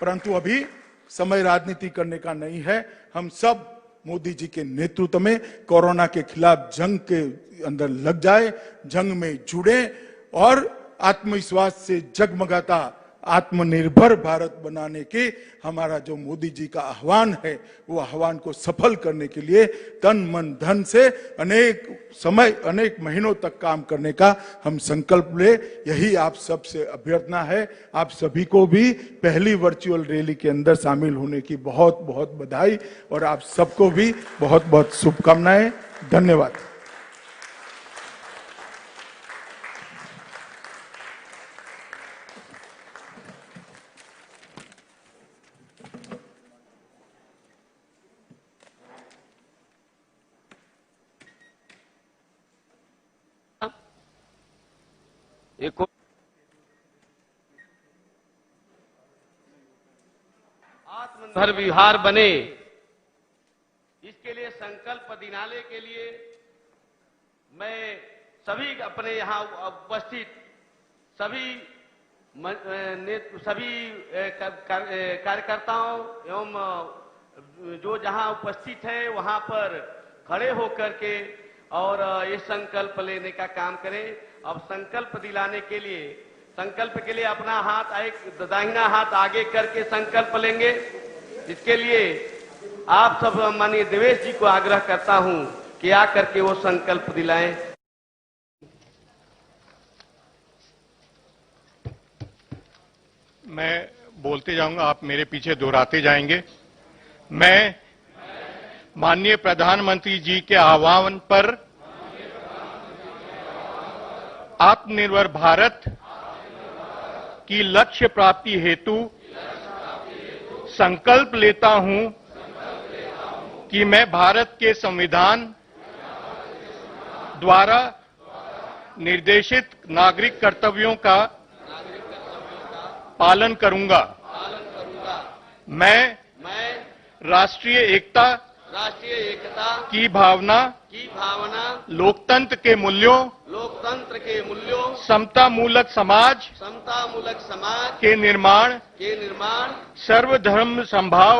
परंतु अभी समय राजनीति करने का नहीं है। हम सब मोदी जी के नेतृत्व में कोरोना के खिलाफ जंग के अंदर लग जाए, जंग में जुड़े और आत्मविश्वास से जगमगाता आत्मनिर्भर भारत बनाने के हमारा जो मोदी जी का आह्वान है, वो आह्वान को सफल करने के लिए तन मन धन से अनेक महीनों तक काम करने का हम संकल्प ले। यही आप सबसे अभ्यर्थना है। आप सभी को भी पहली वर्चुअल रैली के अंदर शामिल होने की बहुत बहुत बधाई और आप सबको भी बहुत बहुत शुभकामनाएं। धन्यवाद। एक आत्मनिर्भर बिहार बने, इसके लिए संकल्प दिलाने के लिए मैं सभी अपने यहाँ उपस्थित सभी कार्यकर्ताओं एवं जो जहाँ उपस्थित है वहाँ पर खड़े होकर के और ये संकल्प लेने का काम करें। अब संकल्प दिलाने के लिए संकल्प के लिए अपना हाथ एक दाहिना हाथ आगे करके संकल्प लेंगे। इसके लिए आप सब माननीय देवेश जी को आग्रह करता हूं कि आकर के वो संकल्प दिलाएं। मैं बोलते जाऊंगा, आप मेरे पीछे दोहराते जाएंगे। मैं माननीय प्रधानमंत्री जी के आह्वान पर आत्मनिर्भर भारत की लक्ष्य प्राप्ति हेतु संकल्प लेता हूं कि मैं भारत के संविधान द्वारा निर्देशित नागरिक कर्तव्यों का पालन करूंगा। मैं राष्ट्रीय एकता की भावना लोकतंत्र के मूल्यों समतामूलक समाज के निर्माण सर्वधर्म संभाव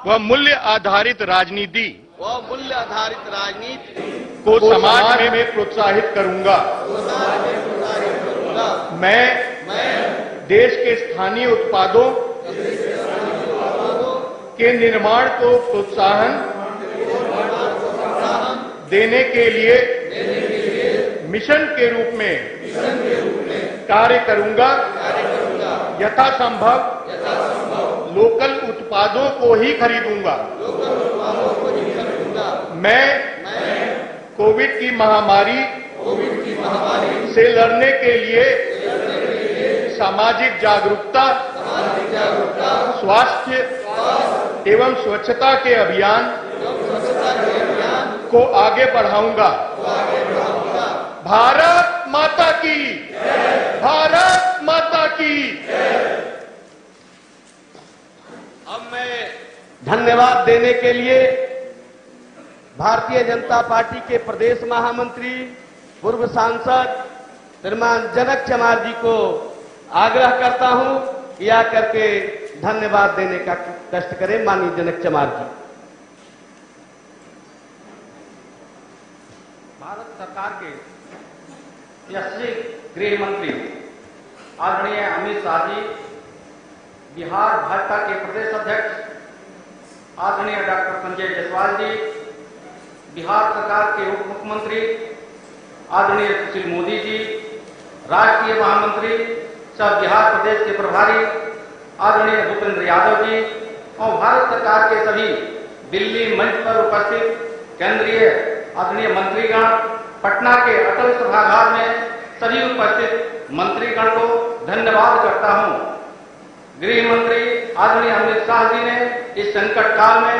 व मूल्य आधारित राजनीति को समाज में प्रोत्साहित करूंगा। मैं देश के स्थानीय उत्पादों के निर्माण को प्रोत्साहन देने के लिए मिशन के रूप में कार्य करूंगा। यथासंभव लोकल उत्पादों को ही खरीदूंगा। मैं कोविड की महामारी से लड़ने के लिए सामाजिक जागरूकता, स्वास्थ्य एवं स्वच्छता के अभियान को आगे बढ़ाऊंगा। भारत माता की, भारत माता की। अब मैं धन्यवाद देने के लिए भारतीय जनता पार्टी के प्रदेश महामंत्री पूर्व सांसद श्रीमान जनक चमार जी को आग्रह करता हूं कि आकर के धन्यवाद देने का कष्ट करें। माननीय जनक चमार जी। भारत सरकार के यशस्वी गृह मंत्री आदरणीय अमित शाह जी, बिहार भाजपा के प्रदेश अध्यक्ष आदरणीय डॉक्टर संजय जायसवाल जी, बिहार सरकार के उप मुख्यमंत्री आदरणीय सुशील मोदी जी, राष्ट्रीय महामंत्री सह बिहार प्रदेश के प्रभारी आदरणीय भूपेंद्र यादव जी और भारत सरकार के सभी दिल्ली मंच पर उपस्थित केंद्रीय आदरणीय मंत्रीगण, पटना के अटल सभागार में सभी उपस्थित मंत्रीगण को धन्यवाद करता हूं। गृह मंत्री आदरणीय अमित शाह जी ने इस संकट काल में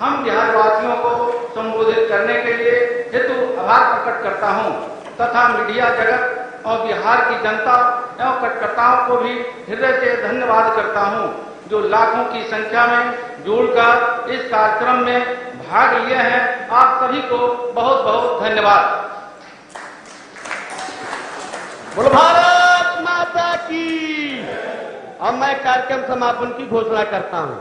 हम बिहार वासियों को संबोधित करने के लिए हेतु आभार प्रकट करता हूं तथा मीडिया जगत और बिहार की जनता एवं कार्यकर्ताओं को भी हृदय से धन्यवाद करता हूं, जो लाखों की संख्या में जुड़कर इस कार्यक्रम में भाग लिए हैं। आप सभी को बहुत बहुत धन्यवाद। बोलो भारत माता की। अब मैं कार्यक्रम समापन की घोषणा करता हूं।